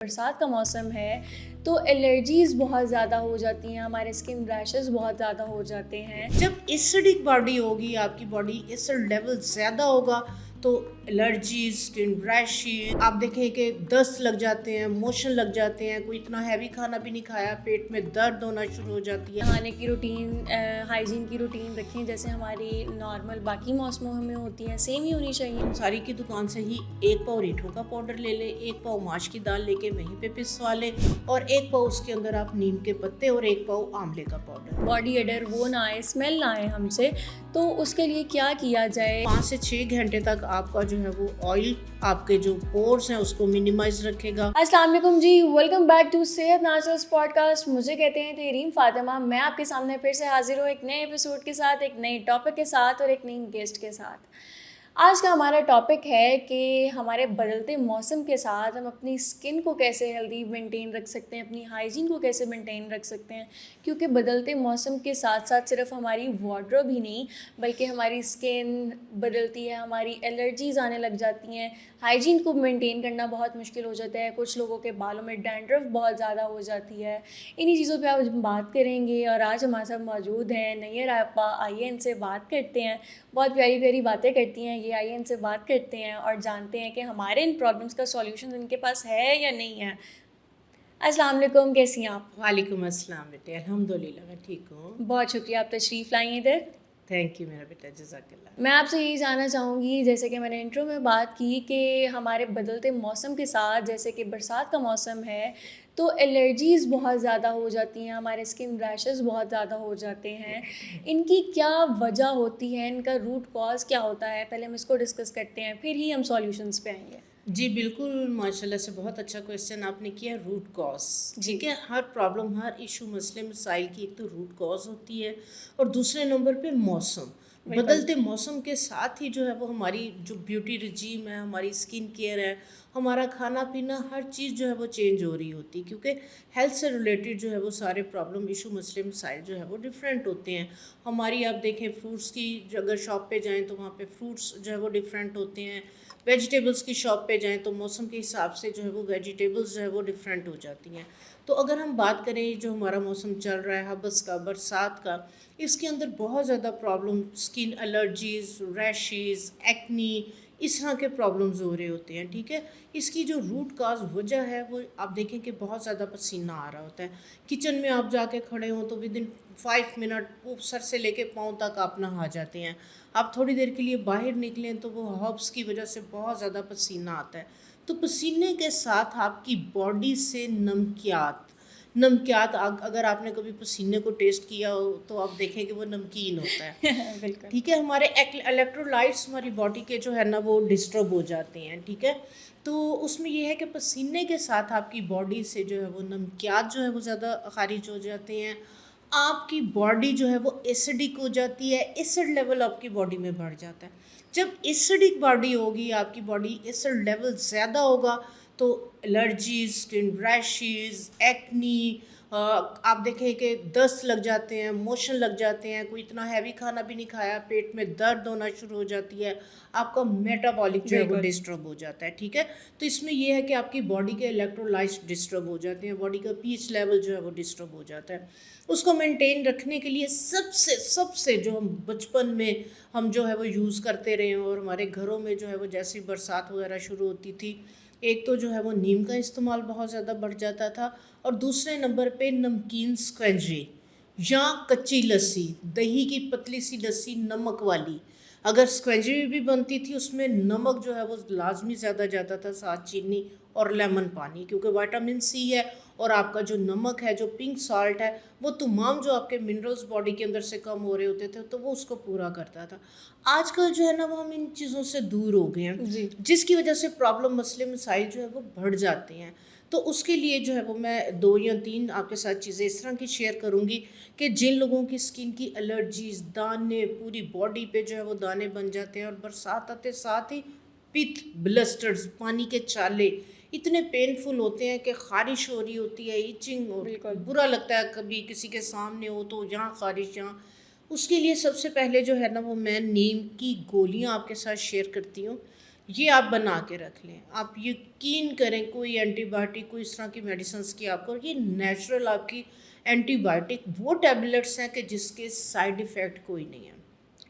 बरसात का मौसम है तो एलर्जीज़ बहुत ज़्यादा हो जाती हैं, हमारे स्किन रैशेस बहुत ज़्यादा हो जाते हैं। जब एसिडिक बॉडी होगी, आपकी बॉडी एसिड लेवल ज़्यादा होगा तो एलर्जी, स्किन रैशेस, आप देखें कि दस्त लग जाते हैं, मोशन लग जाते हैं। कोई इतना हैवी खाना भी नहीं खाया, पेट में दर्द होना शुरू हो जाती है। नहाने की रूटीन, हाइजीन की रूटीन रखें जैसे हमारी नॉर्मल बाकी मौसमों में होती हैं, सेम ही होनी चाहिए। सारी की दुकान से ही एक पाव रीठों का पाउडर ले लें, एक पाव माश की दाल लेके वहीं पे पिसवा लें और एक पाव उसके अंदर आप नीम के पत्ते और एक पाव आंवले का पाउडर। बॉडी एडर वो ना आए, स्मेल ना आए हमसे, तो उसके लिए क्या किया जाए? 5 से 6 घंटे तक आपका जो है वो ऑयल आपके जो पोर्स हैं उसको मिनिमाइज रखेगा। अस्सलाम वालेकुम जी, वेलकम बैक टू सेहत नेचुरल्स पॉडकास्ट। मुझे कहते हैं तहरीम फातिमा। मैं आपके सामने फिर से हाजिर हूँ एक नए एपिसोड के साथ, एक नए टॉपिक के साथ और एक नई गेस्ट के साथ। आज का हमारा टॉपिक है कि हमारे बदलते मौसम के साथ हम अपनी स्किन को कैसे हेल्दी मेंटेन रख सकते हैं, अपनी हाइजीन को कैसे मेंटेन रख सकते हैं। क्योंकि बदलते मौसम के साथ साथ सिर्फ हमारी वार्डरोब ही नहीं बल्कि हमारी स्किन बदलती है, हमारी एलर्जीज़ आने लग जाती हैं, हाइजीन को मेंटेन करना बहुत मुश्किल हो जाता है। कुछ लोगों के बालों में डैंड्रफ बहुत ज़्यादा हो जाती है। इन्हीं चीज़ों पे आज हम बात करेंगे और आज हमारे साथ मौजूद हैं नैयर आपा। आइए इनसे बात करते हैं। बहुत प्यारी प्यारी बातें करती हैं ये, आइए इनसे बात करते हैं और जानते हैं कि हमारे इन प्रॉब्लम्स का सॉल्यूशन इनके पास है या नहीं है। अस्सलाम वालेकुम, कैसी हैं आप? वालेकुम अस्सलाम बेटे, अल्हम्दुलिल्लाह मैं ठीक हूँ। बहुत शुक्रिया, आप तशरीफ़ लाई इधर। थैंक यू मेरा बेटा, जज़ाकल्लाह। मैं आपसे यही जानना चाहूँगी, जैसे कि मैंने इंट्रो में बात की कि हमारे बदलते मौसम के साथ, जैसे कि बरसात का मौसम है तो एलर्जीज़ बहुत ज़्यादा हो जाती हैं, हमारे स्किन रैशेस बहुत ज़्यादा हो जाते हैं। इनकी क्या वजह होती है, इनका रूट कॉज़ क्या होता है? पहले हम इसको डिस्कस करते हैं, फिर ही हम सॉल्यूशंस पे आएंगे। जी बिल्कुल, माशाल्लाह से बहुत अच्छा क्वेश्चन आपने किया। रूट कॉज, जी। ठीक है, हर प्रॉब्लम, हर इशू, मसले मसाइल की एक तो रूट कॉज होती है और दूसरे नंबर पे मौसम। बिल्कुल। बदलते मौसम के साथ ही जो है वो हमारी जो ब्यूटी रिजीम है, हमारी स्किन केयर है, हमारा खाना पीना, हर चीज़ जो है वो चेंज हो रही होती है क्योंकि हेल्थ से रिलेटेड जो है वो सारे प्रॉब्लम, इशू, मसले मसाइल जो है वो डिफरेंट होते हैं। हमारी आप देखें फ्रूट्स की अगर शॉप पे जाएं तो वहाँ पे फ्रूट्स जो है वो डिफरेंट होते हैं। वेजिटेबल्स की शॉप पे जाएं तो मौसम के हिसाब से जो है वो वेजिटेबल्स जो है वो डिफरेंट हो जाती हैं। तो अगर हम बात करें जो हमारा मौसम चल रहा है हबस का, बरसात का, इसके अंदर बहुत ज़्यादा problem, skin allergies, rashes, acne, इस तरह के प्रॉब्लम्स हो रहे होते हैं, ठीक है। इसकी जो रूट काज वजह है वो आप देखें कि बहुत ज़्यादा पसीना आ रहा होता है। किचन में आप जाके खड़े हों तो विद इन 5 मिनट वो सर से लेके पाँव तक आप नहा जाते हैं। आप थोड़ी देर के लिए बाहर निकलें तो वो हर्ब्स की वजह से बहुत ज़्यादा पसीना आता है। तो पसीने के साथ आपकी बॉडी से नमकियात नमकियात अगर आपने कभी पसीने को टेस्ट किया हो तो आप देखें कि वो नमकीन होता है। बिल्कुल। ठीक है, हमारे इलेक्ट्रोलाइट्स हमारी बॉडी के जो है ना वो डिस्टर्ब हो जाते हैं, ठीक है। तो उसमें ये है कि पसीने के साथ आपकी बॉडी से जो है वो नमकियात जो है वो ज़्यादा खारिज हो जाते हैं। आपकी बॉडी जो है वो एसिडिक हो जाती है, एसिड लेवल आपकी बॉडी में बढ़ जाता है। जब एसिडिक बॉडी होगी, आपकी बॉडी एसिड लेवल ज़्यादा होगा तो एलर्जीज, स्किन रैशेस, एक्नी, आप देखें कि दस्त लग जाते हैं, मोशन लग जाते हैं। कोई इतना हैवी खाना भी नहीं खाया, पेट में दर्द होना शुरू हो जाती है। आपका मेटाबॉलिक जो है वो बिल्कुल। डिस्टर्ब हो जाता है, ठीक है। तो इसमें यह है कि आपकी बॉडी के इलेक्ट्रोलाइट्स डिस्टर्ब हो जाते हैं, बॉडी का पीएच लेवल जो है वो डिस्टर्ब हो जाता है। उसको मेंटेन रखने के लिए सबसे सबसे जो हम बचपन में हम जो है वो यूज़ करते रहे और हमारे घरों में जो है वो जैसी बरसात वगैरह शुरू होती थी, एक तो जो है वो नीम का इस्तेमाल बहुत ज़्यादा बढ़ जाता था और दूसरे नंबर पे नमकीन स्क्वेंजी या कच्ची लस्सी, दही की पतली सी लस्सी नमक वाली, अगर स्क्वेंजी भी बनती थी उसमें नमक जो है वो लाजमी ज़्यादा जाता था, साथ चीनी और लेमन पानी, क्योंकि विटामिन सी है और आपका जो नमक है, जो पिंक सॉल्ट है, वो तमाम जो आपके मिनरल्स बॉडी के अंदर से कम हो रहे होते थे तो वो उसको पूरा करता था। आजकल जो है ना वो हम इन चीज़ों से दूर हो गए हैं, जी। जिसकी वजह से प्रॉब्लम, मसले मसाइल जो है वो बढ़ जाते हैं। तो उसके लिए जो है वो मैं 2 या 3 आपके साथ चीज़ें इस तरह की शेयर करूँगी कि जिन लोगों की स्किन की एलर्जीज, दाने, पूरी बॉडी पे जो है वो दाने बन जाते हैं और बरसात आते साथ ही पित्त, ब्लस्टर्स, पानी के चाले इतने पेनफुल होते हैं कि ख़ारिश हो रही होती है, इचिंग, और बिल्कुल। बुरा लगता है कभी किसी के सामने हो तो यहाँ ख़ारिश, यहाँ। उसके लिए सबसे पहले जो है ना वो मैं नीम की गोलियाँ आपके साथ शेयर करती हूँ। ये आप बना के रख लें। आप यकीन करें कोई एंटीबायोटिक कोई इस तरह की मेडिसिन की आपको, ये नेचुरल आपकी एंटीबायोटिक वो टैबलेट्स हैं कि जिसके साइड इफ़ेक्ट कोई नहीं है।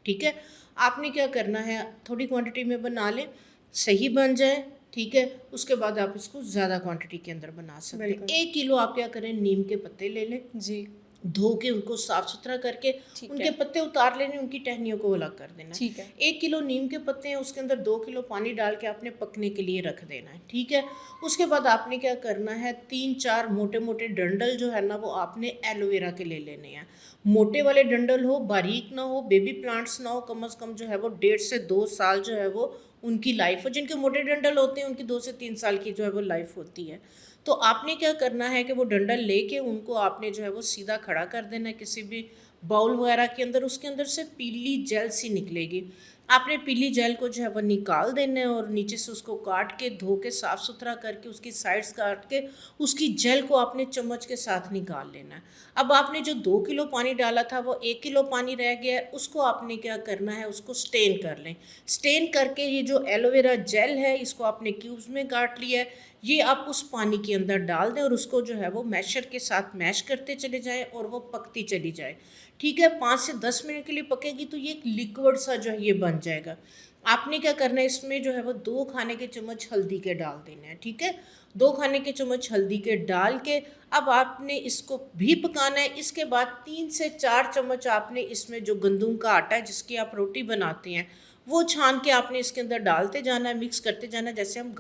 ठीक है, आपने क्या करना है, थोड़ी क्वांटिटी में बना लें, सही बन जाए, ठीक है, उसके बाद आप इसको ज़्यादा क्वांटिटी के अंदर बना सकते हैं। बिल्कुल। 1 किलो आप क्या करें, नीम के पत्ते ले लें, जी। धो के उनको साफ सुथरा करके ठीक उनके है। पत्ते उतार लेने, उनकी टहनियों को अलग कर देना है। ठीक है। 1 किलो नीम के पत्ते हैं, उसके अंदर 2 किलो पानी डाल के आपने पकने के लिए रख देना है। ठीक है, उसके बाद आपने क्या करना है, 3-4 मोटे मोटे डंडल जो है ना वो आपने एलोवेरा के ले लेने हैं। मोटे वाले डंडल हो, बारीक ना हो, बेबी प्लांट्स ना हो, कम से कम जो है वो 1.5 से 2 साल जो है वो उनकी लाइफ हो। जिनके मोटे डंडल होते हैं उनकी 2 से 3 साल की जो है वो लाइफ होती है। तो आपने क्या करना है कि वो डंडल लेके उनको आपने जो है वो सीधा खड़ा कर देना है किसी भी बाउल वगैरह के अंदर। उसके अंदर से पीली जेल सी निकलेगी, आपने पीली जेल को जो है वो निकाल देना है और नीचे से उसको काट के धो के साफ़ सुथरा करके उसकी साइड्स काट के उसकी जेल को आपने चम्मच के साथ निकाल लेना है। अब आपने जो 2 किलो पानी डाला था वो 1 किलो पानी रह गया है, उसको आपने क्या करना है, उसको स्टेन कर लें। स्टेन करके ये जो एलोवेरा जेल है इसको आपने क्यूब्स में काट लिया है, ये आप उस पानी के अंदर डाल दें और उसको जो है वो मैशर के साथ मैश करते चले जाएं और वो पकती चली जाए। ठीक है, 5 से 10 मिनट के लिए पकेगी तो ये एक लिक्विड सा जो है ये बन जाएगा। आपने क्या करना है, इसमें जो है वो 2 खाने के चम्मच हल्दी के डाल देना है। ठीक है, 2 खाने के चम्मच हल्दी के डाल के अब आपने इसको भी पकाना है। इसके बाद 3 से 4 चम्मच आपने इसमें जो गंदम का आटा है जिसकी आप रोटी बनाते हैं वो छान के आपने इसके अंदर डालते जाना है, मिक्स करते जाना है, जैसे हम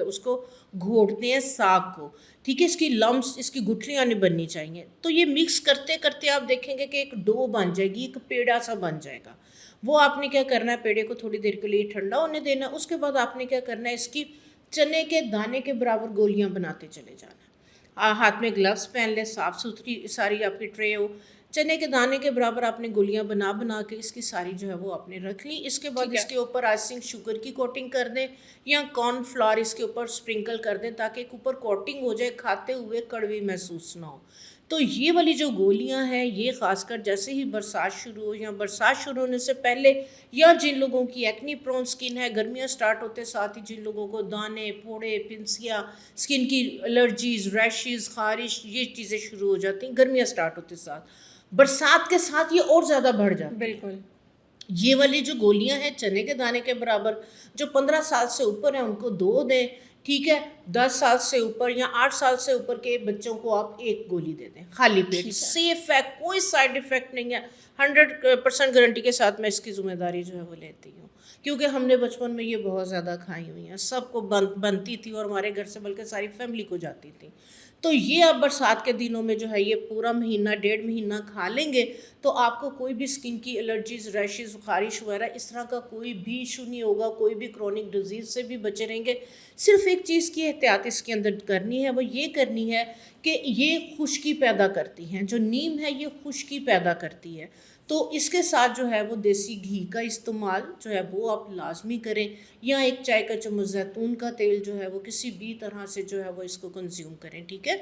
उसको घोटते हैं साग को। ठीक है, इसकी लम्स, इसकी गुठलियाँ नहीं बननी चाहिए। तो ये मिक्स करते करते आप देखेंगे कि एक डो बन जाएगी, एक पेड़ा सा बन जाएगा। वो आपने क्या करना है, पेड़े को थोड़ी देर के लिए ठंडा होने देना। उसके बाद आपने क्या करना है, इसकी चने के दाने के बराबर गोलियां बनाते चले जाना। हाथ में ग्लव्स पहन ले, साफ़ सुथरी सारी आपकी ट्रे हो, चने के दाने के बराबर आपने गोलियां बना बना के इसकी सारी जो है वो आपने रख ली। इसके बाद ठीक है। इसके ऊपर आइसिंग शुगर की कोटिंग कर दें या कॉर्नफ्लावर इसके ऊपर स्प्रिंकल कर दें ताकि एक ऊपर कोटिंग हो जाए, खाते हुए कड़वी महसूस ना हो। तो ये वाली जो गोलियां हैं ये ख़ासकर जैसे ही बरसात शुरू हो या बरसात शुरू होने से पहले, या जिन लोगों की एक्नी प्रोन स्किन है, गर्मियां स्टार्ट होते साथ ही जिन लोगों को दाने, फोड़े, पिंसियाँ, स्किन की एलर्जीज, रैशेज़, खारिश, ये चीज़ें शुरू हो जाती हैं गर्मियां स्टार्ट होते साथ। बरसात के साथ ये और ज़्यादा बढ़ जाती है। बिल्कुल। ये वाली जो गोलियां हैं चने के दाने के बराबर, जो 15 साल से ऊपर हैं उनको 2 दें। ठीक है, 10 साल से ऊपर या 8 साल से ऊपर के बच्चों को आप 1 गोली दे दें खाली पेट। ठीक है। सेफ है, कोई साइड इफ़ेक्ट नहीं है, 100% गारंटी के साथ मैं इसकी ज़िम्मेदारी जो है वो लेती हूँ, क्योंकि हमने बचपन में ये बहुत ज़्यादा खाई हुई हैं, सबको बनती थी और हमारे घर से बल्कि सारी फैमिली को जाती थी। तो ये आप बरसात के दिनों में जो है ये पूरा महीना 1.5 महीना खा लेंगे तो आपको कोई भी स्किन की एलर्जीज, रैशेज़, खारिश वगैरह इस तरह का कोई भी इशू नहीं होगा, कोई भी क्रॉनिक डिजीज़ से भी बचे रहेंगे। सिर्फ एक चीज़ की एहतियात इसके अंदर करनी है, वो ये करनी है कि ये खुश्की पैदा करती हैं, जो नीम है ये खुश्की पैदा करती है। तो इसके साथ जो है वो देसी घी का इस्तेमाल जो है वो आप लाजमी करें, या 1 चाय का चम्मच जैतून का तेल जो है वो किसी भी तरह से जो है वो इसको कंज्यूम करें। ठीक है,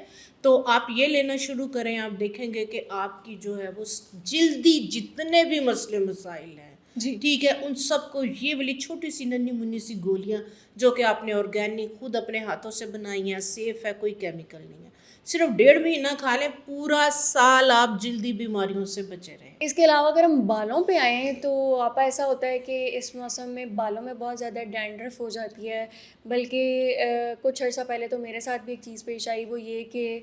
तो आप ये लेना शुरू करें, आप देखेंगे कि आपकी जो है वो जल्दी जितने भी मसले मसाइल हैं, जी। ठीक है, उन सबको ये वाली छोटी सी नन्ही मुन्नी सी गोलियां जो कि आपने ऑर्गेनिक खुद अपने हाथों से बनाई हैं, सेफ़ है, कोई केमिकल नहीं है, सिर्फ 1.5 महीना खा लें, पूरा साल आप जल्दी बीमारियों से बचे रहें। इसके अलावा अगर हम बालों पे आएँ तो आपा ऐसा होता है कि इस मौसम में बालों में बहुत ज़्यादा डैंड्रफ हो जाती है, बल्कि कुछ अर्सा पहले तो मेरे साथ भी एक चीज़ पेश आई, वो ये कि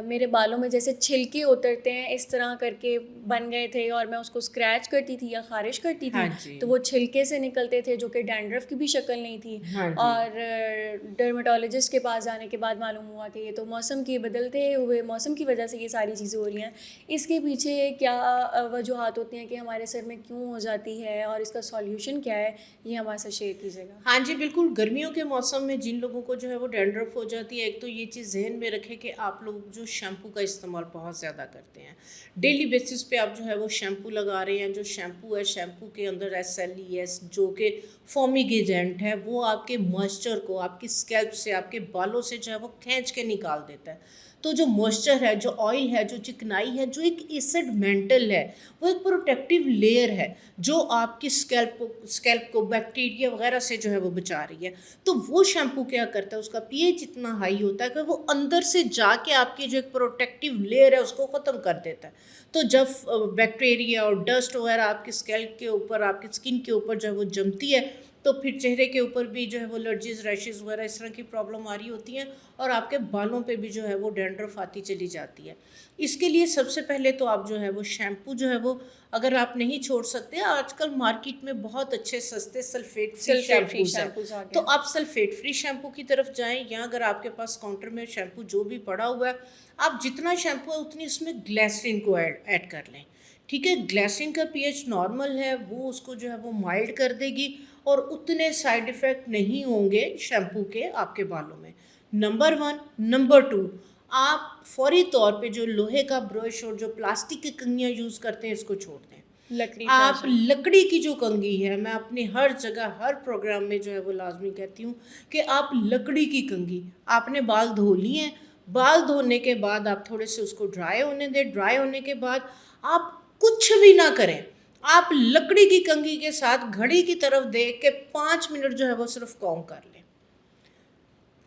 मेरे बालों में जैसे छिलके उतरते हैं इस तरह करके बन गए थे और मैं उसको स्क्रैच करती थी या ख़ारिश करती हाँ थी जी, तो वो छिलके से निकलते थे जो कि डैंड्रफ की भी शक्ल नहीं थी। हाँ जी। और डर्मेटोलॉजिस्ट के पास जाने के बाद मालूम हुआ कि ये तो मौसम के बदलते हुए मौसम की वजह से ये सारी चीज़ें हो रही हैं। इसके पीछे क्या वजूहात होती हैं कि हमारे सर में क्यों हो जाती है और इसका सॉल्यूशन क्या है, ये हमारे साथ शेयर कीजिएगा। हाँ जी, बिल्कुल, गर्मियों के मौसम में जिन लोगों को जो है वो डैंड्रफ हो जाती है, एक तो ये चीज़ जहन में रखें कि आप लोग जो शैम्पू का इस्तेमाल बहुत ज़्यादा करते हैं, डेली बेसिस पे आप जो है वो शैम्पू लगा रहे हैं, जो शैम्पू है शैम्पू के अंदर SLES जो कि फॉमिक एजेंट है वो आप आपके मॉइस्चर को आपकी स्कैल्प से, आपके बालों से जो है वो खींच के निकाल देता है। तो जो मॉइस्चर है, जो ऑयल है, जो चिकनाई है, जो एक एसिड मेंटल है, वो एक प्रोटेक्टिव लेयर है जो आपकी स्कैल्प को बैक्टीरिया वगैरह से जो है वो बचा रही है। तो वो शैम्पू क्या करता है, उसका पीएच इतना हाई होता है कि वो अंदर से जाके आपकी जो एक प्रोटेक्टिव लेयर है उसको ख़त्म कर देता है। तो जब बैक्टीरिया और डस्ट वगैरह आपकी स्कैल्प के ऊपर, आपकी स्किन के ऊपर जो है वो जमती है, तो फिर चेहरे के ऊपर भी जो है वो एलर्जीज, रैशेज़ वगैरह इस तरह की प्रॉब्लम आ रही होती हैं, और आपके बालों पे भी जो है वो डैंड्रफ आती चली जाती है। इसके लिए सबसे पहले तो आप जो है वो शैम्पू जो है वो, अगर आप नहीं छोड़ सकते, आजकल मार्केट में बहुत अच्छे सस्ते सल्फेट फ्री शैम्पूज हैं, तो आप सल्फेट फ्री शैम्पू की तरफ जाएं, या अगर आपके पास काउंटर में शैम्पू जो भी पड़ा हुआ है, आप जितना शैम्पू है उतनी उसमें ग्लिसरीन को ऐड कर लें। ठीक है, ग्लिसरीन का पीएच नॉर्मल है, वो उसको जो है वो माइल्ड कर देगी, और उतने साइड इफ़ेक्ट नहीं होंगे शैम्पू के आपके बालों में। नंबर 1। नंबर 2, आप फौरी तौर पे जो लोहे का ब्रश और जो प्लास्टिक की कंघियाँ यूज़ करते हैं इसको छोड़ दें। आप लकड़ी की जो कंघी है, मैं अपनी हर जगह हर प्रोग्राम में जो है वो लाजमी कहती हूँ कि आप लकड़ी की कंघी, आपने बाल धो लिए हैं, बाल धोने के बाद आप थोड़े से उसको ड्राई होने दें। ड्राई होने के बाद आप कुछ भी ना करें, आप लकड़ी की कंघी के साथ घड़ी की तरफ देख के 5 मिनट जो है वो सिर्फ कॉम्ब कर लें।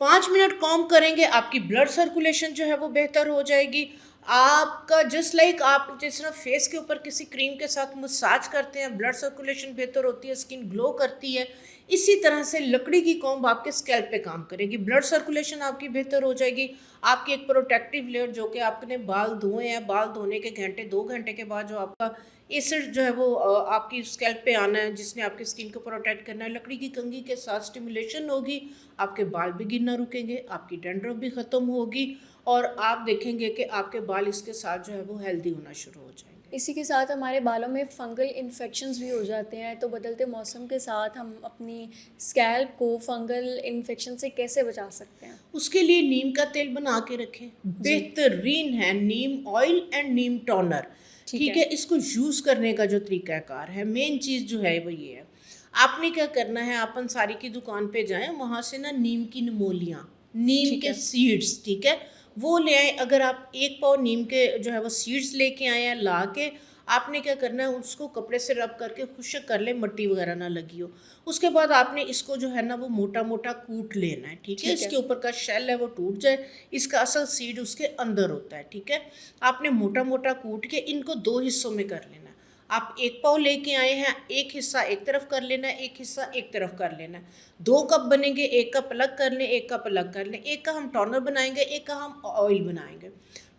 5 मिनट कॉम्ब करेंगे, आपकी ब्लड सर्कुलेशन जो है वो बेहतर हो जाएगी। आपका जस्ट लाइक आप जिस तरह फेस के ऊपर किसी क्रीम के साथ मसाज करते हैं, ब्लड सर्कुलेशन बेहतर होती है, स्किन ग्लो करती है, इसी तरह से लकड़ी की कॉम्ब आपके स्कैल्प पे काम करेगी, ब्लड सर्कुलेशन आपकी बेहतर हो जाएगी। आपकी एक प्रोटेक्टिव लेयर, जो कि आपने बाल धोए हैं, बाल धोने के घंटे 2 घंटे के बाद जो आपका एसिड जो है वो आपकी स्कैल्प पे आना है, जिसने आपकी स्किन को प्रोटेक्ट करना है, लकड़ी की कंघी के साथ स्टिमुलेशन होगी, आपके बाल भी गिरना रुकेंगे, आपकी डैंड्रफ भी ख़त्म होगी, और आप देखेंगे कि आपके बाल इसके साथ जो है वो हेल्दी होना शुरू हो जाएंगे। इसी के साथ हमारे बालों में फंगल इन्फेक्शंस भी हो जाते हैं, तो बदलते मौसम के साथ हम अपनी स्कैल्प को फंगल इन्फेक्शन से कैसे बचा सकते हैं? उसके लिए नीम का तेल बना के रखें, बेहतरीन है नीम ऑयल एंड नीम टोनर। ठीक है, इसको यूज़ करने का जो तरीक़ाकार है, मेन चीज़ जो है वो ये है, आपने क्या करना है, आप अंसारी की दुकान पे जाएं, वहाँ से ना नीम की नमोलियाँ, नीम के सीड्स, ठीक है, वो ले आए। अगर आप 1 पाव नीम के जो है वो सीड्स लेके आए हैं, ला के आपने क्या करना है, उसको कपड़े से रब करके खुश्क कर ले, मिट्टी वगैरह ना लगी हो। उसके बाद आपने इसको जो है ना वो मोटा मोटा कूट लेना है। ठीक है, इसके ऊपर का शेल है वो टूट जाए, इसका असल सीड उसके अंदर होता है। ठीक है, आपने मोटा मोटा कूट के इनको 2 हिस्सों में कर लेना है। आप 1 पाव लेके आए हैं, एक हिस्सा एक तरफ कर लेना है, एक हिस्सा एक तरफ कर लेना है। 2 कप बनेंगे, 1 कप अलग कर लें, 1 कप अलग कर लें। एक का हम टोनर बनाएंगे, एक का हम ऑयल बनाएंगे।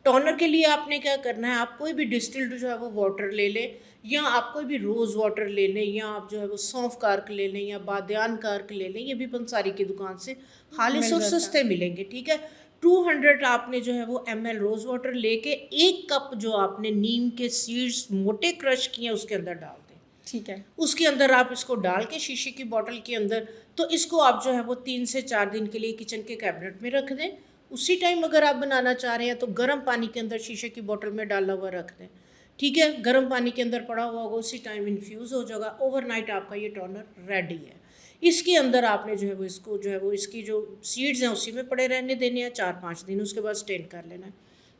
टोनर के लिए आपने क्या करना है, आप कोई भी डिस्टिल्ड जो है वो वाटर ले लें, या आप कोई भी रोज़ वाटर ले लें, या आप जो है वो सौंफ कार्क ले लें, या बादियान कार्क ले लें, ये भी पंसारी की दुकान से खालिस और सस्ते मिलेंगे। ठीक है, 200 आपने जो है वो ml रोज़ वाटर लेके 1 कप जो आपने नीम के सीड्स मोटे क्रश किए हैं उसके अंदर डाल दें। ठीक है, उसके अंदर आप इसको डाल के शीशे की बोतल के अंदर, तो इसको आप जो है वो 3 से 4 दिन के लिए किचन के कैबिनेट में रख दें। उसी टाइम अगर आप बनाना चाह रहे हैं तो गर्म पानी के अंदर शीशे की बोतल में डाला हुआ रख दें। ठीक है, गर्म पानी के अंदर पड़ा हुआ होगा, उसी टाइम इन्फ्यूज़ हो जाएगा। ओवरनाइट आपका ये टोनर रेडी है। इसके अंदर आपने जो है वो इसको जो है वो इसकी जो सीड्स हैं उसी में पड़े रहने देने हैं 4-5 दिन, उसके बाद स्टेन कर लेना है।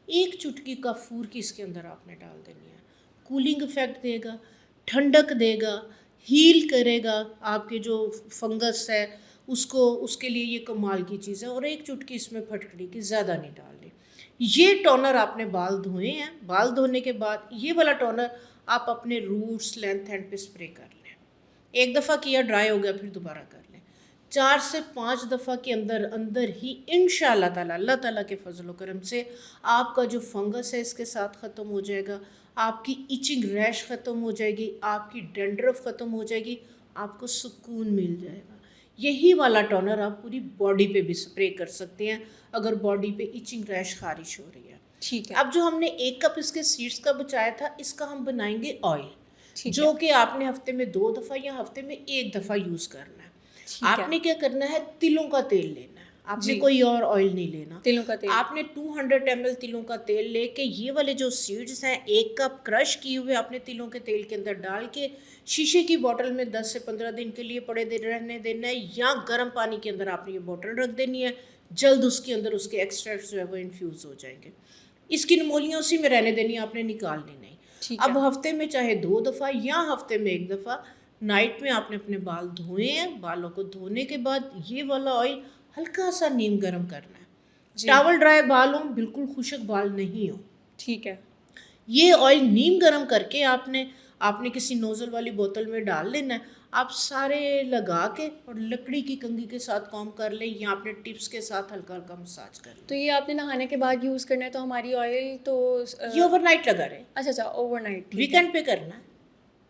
1 चुटकी कपूर की इसके अंदर आपने डाल देनी है। कूलिंग इफेक्ट देगा, ठंडक देगा, हील करेगा आपके जो फंगस है उसको, उसके लिए ये कमाल की चीज़ है। और 1 चुटकी इसमें फटकड़ी की, ज़्यादा नहीं डालनी। ये टोनर आपने बाल धोए हैं, बाल धोने के बाद ये वाला टोनर आप अपने रूट्स, लेंथ एंड पे स्प्रे कर लें। 1 दफ़ा किया, ड्राई हो गया, फिर दोबारा कर लें। 4 से 5 दफ़ा के अंदर अंदर ही इंशाअल्लाह ताला, अल्लाह ताला के फजल व करम से आपका जो फंगस है इसके साथ ख़त्म हो जाएगा, आपकी इचिंग रैश ख़त्म हो जाएगी, आपकी डैंड्रफ ख़त्म हो जाएगी, आपको सुकून मिल जाएगा। यही वाला टोनर आप पूरी बॉडी पे भी स्प्रे कर सकते हैं अगर बॉडी पे इचिंग रैश खारिश हो रही है। ठीक है। अब जो हमने 1 कप इसके सीड्स का बचाया था, इसका हम बनाएंगे ऑयल, जो कि आपने हफ्ते में 2 दफ़ा या हफ्ते में 1 दफ़ा यूज़ करना है। आपने क्या करना है, तिलों का तेल लेना है। आपने जी। कोई और ऑयल नहीं लेना। तिलों का तेल। आपने 200 ml तिलों का तेल लेके ये वाले जो सीड्स हैं 1 कप क्रश किए हुए आपने तिलों के तेल के अंदर डाल के शीशे की बोतल में 10 से 15 दिन के लिए रहने देना है, या गर्म पानी के अंदर आपने ये बोतल रख देनी है। जल्द उसके अंदर उसके एक्सट्रैक्ट जो है वो इन्फ्यूज़ हो जाएंगे। इसकी नमोलियाँ उसी में रहने देनी है, आपने निकालनी नहीं। ठीक अब है। हफ्ते में चाहे 2 दफ़ा या हफ्ते में 1 दफ़ा नाइट में आपने अपने बाल धोए हैं। बालों को धोने के बाद ये वाला ऑयल हल्का सा नीम गर्म करना है। जी। टावल ड्राई बाल हो, बिल्कुल खुशक बाल नहीं हो। ठीक है। ये ऑयल नीम गर्म करके आपने आपने किसी नोज़ल वाली बोतल में डाल लेना है। आप सारे लगा के और लकड़ी की कंघी के साथ कॉम कर लें, या अपने टिप्स के साथ हल्का हल्का मसाज कर लें। तो ये आपने नहाने के बाद यूज़ करना है, तो हमारी ऑयल तो ये ओवरनाइट लगा रहे, अच्छा ओवरनाइट। ठीक है। वीकेंड पे करना है।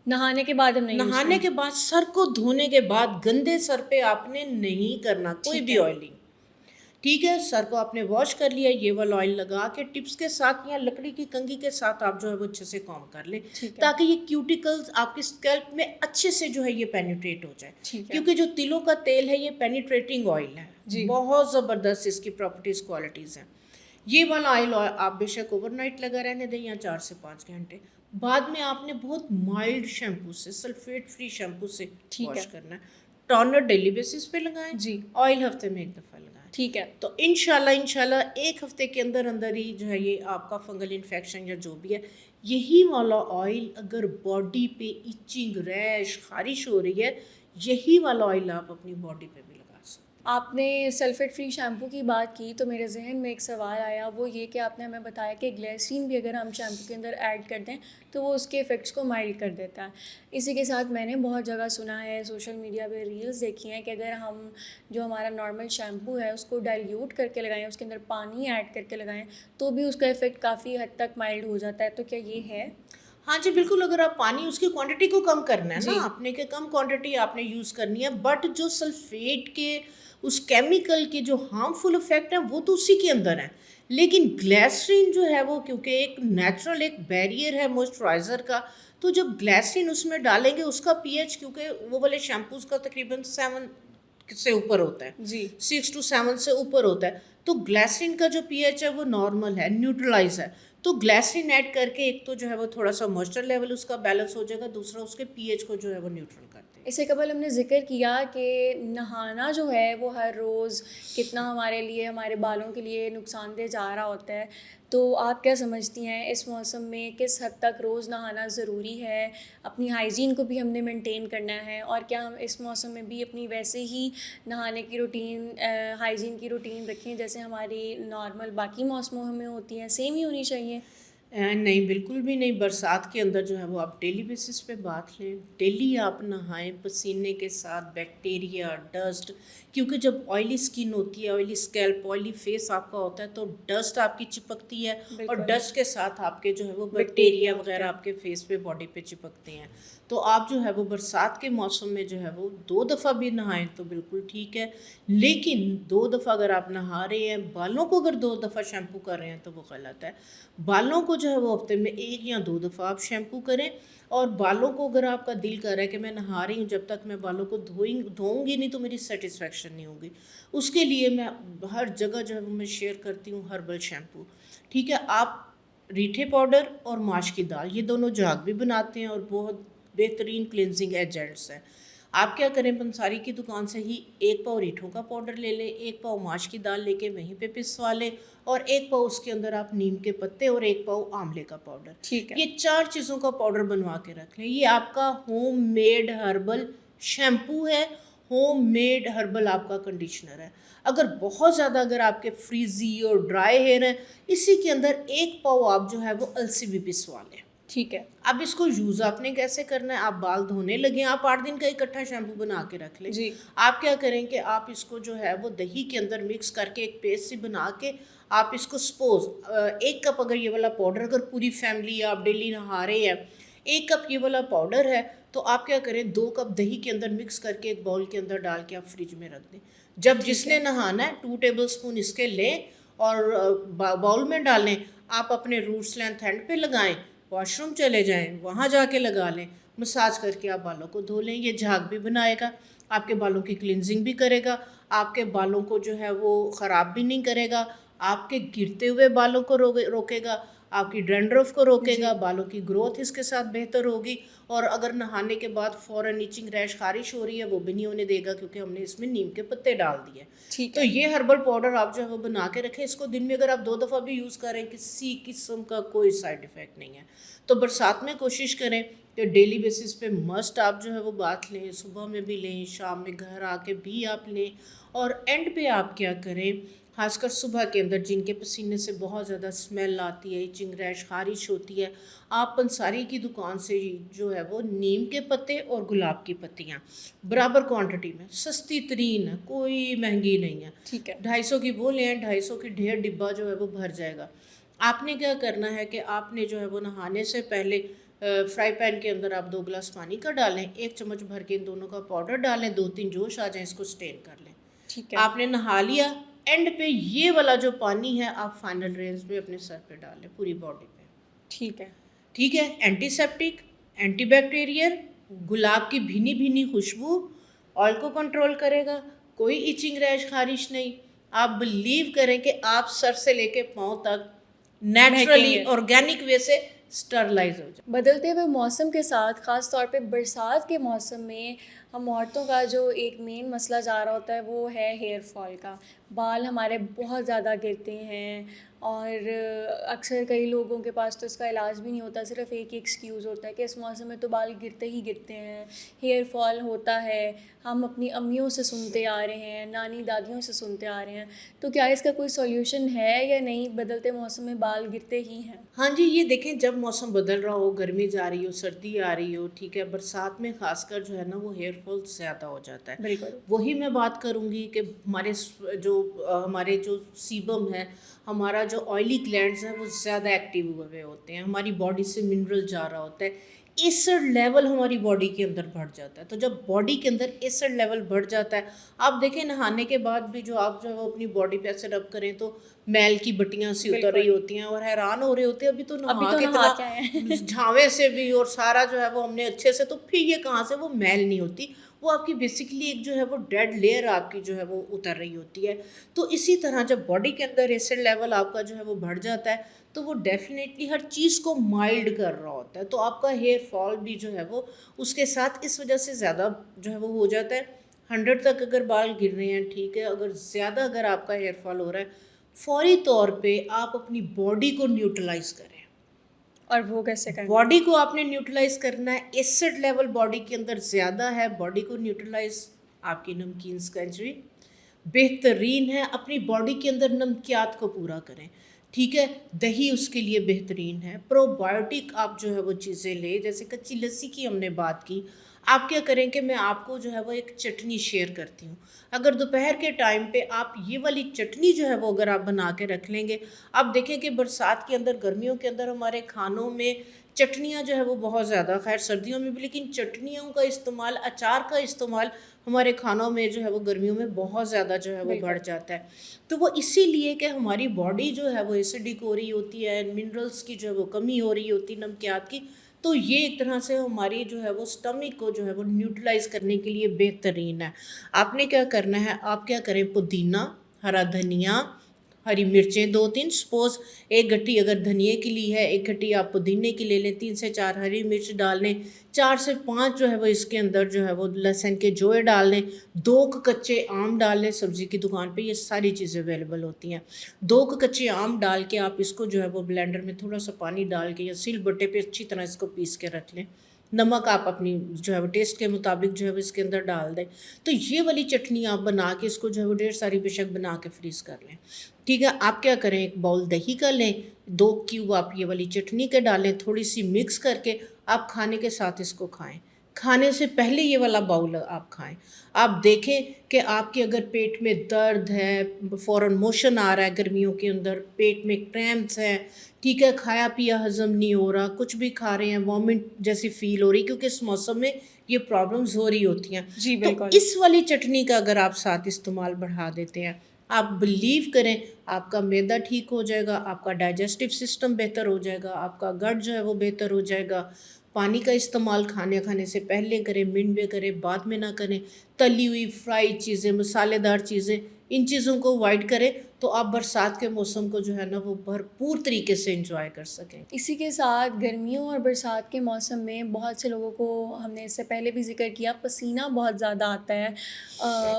नहाने के बाद हम नहीं यूज़ नहाने करना। के बाद सर को धोने के बाद गंदे सर पे आपने नहीं करना कोई ठीक भी है। ऑयलिंग। ठीक है, सर को आपने वॉश कर लिया, ये वाला ऑयल लगा के टिप्स के साथ या लकड़ी की कंघी के साथ आप जो है वो अच्छे से कॉम कर लें, ठीक है। ताकि ये क्यूटिकल्स आपके स्कैल्प में अच्छे से जो है ये पेनिट्रेट हो जाए। ठीक है। क्योंकि जो तिलों का तेल है ये पेनिट्रेटिंग ऑयल है, जी। बहुत ज़बरदस्त इसकी प्रॉपर्टीज़ क्वालिटीज़ हैं। ये वाला ऑयल आप बेशक ओवरनाइट लगा रहने दें या 4 से 5 घंटे। बाद में आपने बहुत माइल्ड शैम्पू से, सल्फेट फ्री शैम्पू से ठीक वॉश है। करना है। टोनर डेली बेसिस पे लगाएं, जी। ऑयल हफ्ते में 1 दफ़ा लगाएं। ठीक है। तो इंशाल्लाह 1 हफ्ते के अंदर अंदर ही जो है ये आपका फंगल इन्फेक्शन या जो भी है, यही वाला ऑयल अगर बॉडी पे इचिंग, रैश, खारिश हो रही है, यही वाला ऑयल आप अपनी बॉडी पे भी लगा सकते हैं। आपने सल्फेट फ्री शैम्पू की बात की तो मेरे जहन में एक सवाल आया, वो ये कि आपने हमें बताया कि ग्लिसरीन भी अगर हम शैम्पू के अंदर ऐड कर दें तो वो उसके इफ़ेक्ट्स को माइल्ड कर देता है। इसी के साथ मैंने बहुत जगह सुना है, सोशल मीडिया पे रील्स देखी हैं कि अगर हम जो हमारा नॉर्मल शैम्पू है उसको डाइल्यूट करके लगाएं, उसके अंदर पानी ऐड करके लगाएं, तो भी उसका इफ़ेक्ट काफ़ी हद तक माइल्ड हो जाता है। तो क्या ये है? हाँ जी, बिल्कुल। अगर आप पानी उसकी क्वांटिटी को कम करना है जी। ना आपने, कि कम क्वांटिटी आपने यूज़ करनी है, बट जो सल्फेट के उस केमिकल के जो हार्मफुल इफेक्ट हैं वो तो उसी के अंदर हैं। लेकिन ग्लिसरीन जो है वो क्योंकि एक नेचुरल एक बैरियर है मॉइस्चराइज़र का, तो जब ग्लिसरीन उसमें डालेंगे उसका पीएच, क्योंकि वो वाले शैम्पूज़ का तकरीबन 7 से ऊपर होता है, जी। 6 to 7 से ऊपर होता है, तो ग्लिसरीन का जो पीएच है वो नॉर्मल है, न्यूट्रलाइज है। तो ग्लिसरीन ऐड करके एक तो जो है वो थोड़ा सा मॉइस्चर लेवल उसका बैलेंस हो जाएगा, दूसरा उसके पीएच को जो है वो न्यूट्रल करते हैं। इससे कबल हमने ज़िक्र किया कि नहाना जो है वो हर रोज़ कितना हमारे लिए, हमारे बालों के लिए नुकसानदेह जा रहा होता है। तो आप क्या समझती हैं इस मौसम में किस हद तक रोज़ नहाना ज़रूरी है? अपनी हाइजीन को भी हमने मेंटेन करना है, और क्या हम इस मौसम में भी अपनी वैसे ही नहाने की रूटीन, हाइजीन की रूटीन रखें जैसे हमारी नॉर्मल बाकी मौसमों में होती हैं, सेम ही होनी चाहिए? नहीं, बिल्कुल भी नहीं। बरसात के अंदर जो है वो आप डेली बेसिस पे बात लें, डेली आप नहाएं पसीने के साथ, बैक्टीरिया, डस्ट, क्योंकि जब ऑयली स्किन होती है, ऑयली स्कैल्प, ऑयली फेस आपका होता है, तो डस्ट आपकी चिपकती है, और बिल्कुल। डस्ट के साथ आपके जो है वो बैक्टीरिया बैक्टीरिया होते वगैरह हैं। आपके फेस पे, बॉडी पे चिपकते हैं। तो आप जो है वो बरसात के मौसम में जो है वो 2 दफ़ा भी नहाएं तो बिल्कुल ठीक है। लेकिन 2 दफ़ा अगर आप नहा रहे हैं, बालों को अगर 2 दफ़ा शैम्पू कर रहे हैं तो वो गलत है। बालों को जो है वो हफ्ते में 1 या 2 दफ़ा आप शैम्पू करें। और बालों को अगर आपका दिल कर रहा है कि मैं नहा रही हूँ, जब तक मैं बालों को धोऊंगी नहीं तो मेरी सेटिस्फेक्शन नहीं होगी, उसके लिए मैं हर जगह जो है वो मैं शेयर करती हूँ हर्बल शैम्पू। ठीक है, आप रीठे पाउडर और माश की दाल, ये दोनों झाग भी बनाते हैं और बहुत बेहतरीन क्लिनजिंग एजेंट्स हैं। आप क्या करें, पंसारी की दुकान से ही 1 पाव रीठों का पाउडर ले लें, 1 पाव माश की दाल लेके वहीं पे पिसवा लें, और 1 पाव उसके अंदर आप नीम के पत्ते और 1 पाव आंवले का पाउडर, ठीक है। ये 4 चीज़ों का पाउडर बनवा के रख लें। ये आपका होम मेड हर्बल शैम्पू है, होम मेड हर्बल आपका कंडीशनर है। अगर बहुत ज़्यादा अगर आपके फ्रीजी और ड्राई हेयर हैं, इसी के अंदर 1 पाव आप जो है वो अलसी भी पिसवा लें। ठीक है। अब इसको यूज़ आपने कैसे करना है, आप बाल धोने लगे, आप 8 दिन का इकट्ठा शैम्पू बना के रख लें। जी। आप क्या करें कि आप इसको जो है वो दही के अंदर मिक्स करके एक पेस्ट सी बना के आप इसको सपोज 1 कप अगर ये वाला पाउडर, अगर पूरी फैमिली आप डेली नहा रहे हैं, 1 कप ये वाला पाउडर है, तो आप क्या करें 2 कप दही के अंदर मिक्स करके एक बाउल के अंदर डाल के आप फ्रिज में रख दें। जब जिसने नहाना है 2 टेबल स्पून इसके लें और बाउल में डालें, आप अपने रूट्स लेंथ हैंड पे लगाएं, वॉशरूम चले जाएं, वहाँ जाके लगा लें, मसाज करके आप बालों को धो लें। ये झाग भी बनाएगा, आपके बालों की क्लिनजिंग भी करेगा, आपके बालों को जो है वो ख़राब भी नहीं करेगा, आपके गिरते हुए बालों को रोकेगा, आपकी डैंड्रफ को रोकेगा, बालों की ग्रोथ इसके साथ बेहतर होगी। और अगर नहाने के बाद फ़ौरन इचिंग रैश ख़ारिश हो रही है वो भी नहीं होने देगा, क्योंकि हमने इसमें नीम के पत्ते डाल दिए। ठीक तो है। ये हर्बल पाउडर आप जो है वो बना के रखें। इसको दिन में अगर आप 2 दफ़ा भी यूज़ करें, किसी किस्म का कोई साइड इफ़ेक्ट नहीं है। तो बरसात में कोशिश करें कि डेली बेसिस पे मस्ट आप जो है वो बात लें, सुबह में भी लें, शाम में घर आके भी आप लें। और एंड पे आप क्या करें, खासकर सुबह के अंदर जिनके पसीने से बहुत ज़्यादा स्मेल आती है, इचिंग रैश ख़ारिश होती है, आप पंसारी की दुकान से जो है वो नीम के पत्ते और गुलाब की पत्तियाँ बराबर क्वांटिटी में, सस्ती तरीन है, कोई महंगी नहीं है, ठीक है। 250 की वो लें, 250 की ढेर डिब्बा जो है वो भर जाएगा। आपने क्या करना है कि आपने जो है वो नहाने से पहले फ्राई पैन के अंदर आप 2 गिलास पानी का डालें, 1 चम्मच भर के इन दोनों का पाउडर डालें, 2-3 जोश आ जाएं, इसको स्टेन कर लें। ठीक है। आपने नहा लिया, एंड पे ये वाला जो पानी है आप फाइनल रेंज में अपने सर पे डालें, पूरी बॉडी पे। ठीक है। ठीक है, एंटीसेप्टिक, एंटीबैक्टीरियल, गुलाब की भीनी भीनी खुशबू ऑयल को कंट्रोल करेगा, कोई इचिंग रैश खारिश नहीं। आप बिलीव करें कि आप सर से लेके पाँव तक नेचुरली महकेंगे। ऑर्गेनिक वे से स्टरलाइज हो जाए। बदलते हुए मौसम के साथ ख़ास तौर पे बरसात के मौसम में हम औरतों का जो एक मेन मसला जा रहा होता है वो है हेयर फॉल का। बाल हमारे बहुत ज़्यादा गिरते हैं और अक्सर कई लोगों के पास तो इसका इलाज भी नहीं होता, सिर्फ एक ही एक्सक्यूज़ होता है कि इस मौसम में तो बाल गिरते ही गिरते हैं, हेयर फॉल होता है। हम अपनी अम्मियों से सुनते आ रहे हैं, नानी दादियों से सुनते आ रहे हैं। तो क्या इसका कोई सॉल्यूशन है या नहीं, बदलते मौसम में बाल गिरते ही हैं? हाँ जी, ये देखें, जब मौसम बदल रहा हो, गर्मी जा रही हो, सर्दी आ रही हो, ठीक है, बरसात में खासकर जो है ना वो हेयर फॉल ज़्यादा हो जाता है। बिल्कुल। वही मैं बात करूँगी कि हमारे जो सीबम है, हमारा जो ऑयली ग्लैंड्स हैं वो ज़्यादा एक्टिव हुए होते हैं, हमारी बॉडी से मिनरल जा रहा होता है, एसिड लेवल हमारी बॉडी के अंदर बढ़ जाता है। तो जब बॉडी के अंदर एसिड लेवल बढ़ जाता है, आप देखें नहाने के बाद भी जो आप जो है वो अपनी बॉडी पे ऐसे रब करें तो मैल की बट्टियाँ सी उतर रही होती हैं और हैरान हो रहे होते हैं, अभी तो अभी नहा तो के नहा के आए हैं। इतना झावे से भी और सारा जो है वो हमने अच्छे से, तो फिर ये कहाँ से वो मैल नहीं होती, वो आपकी बेसिकली एक जो है वो डेड लेयर आपकी जो है वो उतर रही होती है। तो इसी तरह जब बॉडी के अंदर एसिड लेवल आपका जो है वो बढ़ जाता है तो वो डेफिनेटली हर चीज़ को माइल्ड कर रहा होता है, तो आपका हेयर फॉल भी जो है वो उसके साथ इस वजह से ज़्यादा जो है वो हो जाता है। 100 तक अगर बाल गिर रहे हैं, ठीक है, अगर ज़्यादा अगर आपका हेयर फॉल हो रहा है, फौरी तौर पे आप अपनी बॉडी को न्यूट्रलाइज करें। और वो कैसे करना है? बॉडी को आपने न्यूट्रलाइज करना है, एसिड लेवल बॉडी के अंदर ज़्यादा है, बॉडी को न्यूट्रलाइज, आपकी नमकीन स्कंजी बेहतरीन है, अपनी बॉडी के अंदर नमकियात को पूरा करें। ठीक है, दही उसके लिए बेहतरीन है, प्रोबायोटिक आप जो है वो चीज़ें लें, जैसे कच्ची लस्सी की हमने बात की। आप क्या करें कि मैं आपको जो है वो एक चटनी शेयर करती हूँ। अगर दोपहर के टाइम पे आप ये वाली चटनी जो है वो अगर आप बना के रख लेंगे, आप देखें कि बरसात के अंदर, गर्मियों के अंदर हमारे खानों में चटनियाँ जो है वो बहुत ज़्यादा, खैर सर्दियों में भी, लेकिन चटनियों का इस्तेमाल, अचार का इस्तेमाल हमारे खानों में जो है वो गर्मियों में बहुत ज़्यादा जो है वो बढ़ जाता है। तो वो इसीलिए कि हमारी बॉडी जो है वो एसिडिक हो रही होती है, मिनरल्स की जो है वो कमी हो रही होती है, नमकियात की। तो ये एक तरह से हमारी जो है वो स्टमक को जो है वो न्यूट्रलाइज करने के लिए बेहतरीन है। आपने क्या करना है, आप क्या करें, पुदीना, हरा धनिया, हरी मिर्चें 2-3, सपोज़ एक गट्टी अगर धनिए की ली है, एक गट्टी आप पुदीने की ले लें, 3 से 4 हरी मिर्च डाल लें, 4 से 5 जो है वो इसके अंदर जो है वो लहसुन के जोए डाल लें, 2 कच्चे आम डाल लें, सब्ज़ी की दुकान पे ये सारी चीज़ें अवेलेबल होती हैं। 2 कच्चे आम डाल के आप इसको जो है वो ब्लेंडर में थोड़ा सा पानी डाल के या सिलबट्टे पे अच्छी तरह इसको पीस के रख लें। नमक आप अपनी जो है वो टेस्ट के मुताबिक जो है वो इसके अंदर डाल दें। तो ये वाली चटनी आप बना के इसको जो है वो ढेर सारी बेशक बना के फ्रीज़ कर लें। ठीक है, आप क्या करें, एक बाउल दही का लें, 2 क्यूब आप ये वाली चटनी के डालें, थोड़ी सी मिक्स करके आप खाने के साथ इसको खाएं। खाने से पहले ये वाला बाउल आप खाएं। आप देखें कि आपके अगर पेट में दर्द है, फ़ौरन मोशन आ रहा है गर्मियों के अंदर, पेट में क्रैम्प्स हैं, ठीक है, खाया पिया हज़म नहीं हो रहा, कुछ भी खा रहे हैं वॉमिट जैसी फ़ील हो रही, क्योंकि इस मौसम में ये प्रॉब्लम्स हो रही होती हैं। जी तो बिल्कुल। इस वाली चटनी का अगर आप साथ इस्तेमाल बढ़ा देते हैं, आप बिलीव करें, आपका मैदा ठीक हो जाएगा, आपका डाइजेस्टिव सिस्टम बेहतर हो जाएगा, आपका गट जो है वो बेहतर हो जाएगा, पानी का इस्तेमाल खाने खाने से पहले करें, मिनट में करें, बाद में ना करें। तली हुई फ्राई चीज़ें, मसालेदार चीज़ें, इन चीज़ों को अवॉइड करें, तो आप बरसात के मौसम को जो है ना वो भरपूर तरीके से एंजॉय कर सकें। इसी के साथ गर्मियों और बरसात के मौसम में बहुत से लोगों को, हमने इससे पहले भी ज़िक्र किया, पसीना बहुत ज़्यादा आता है।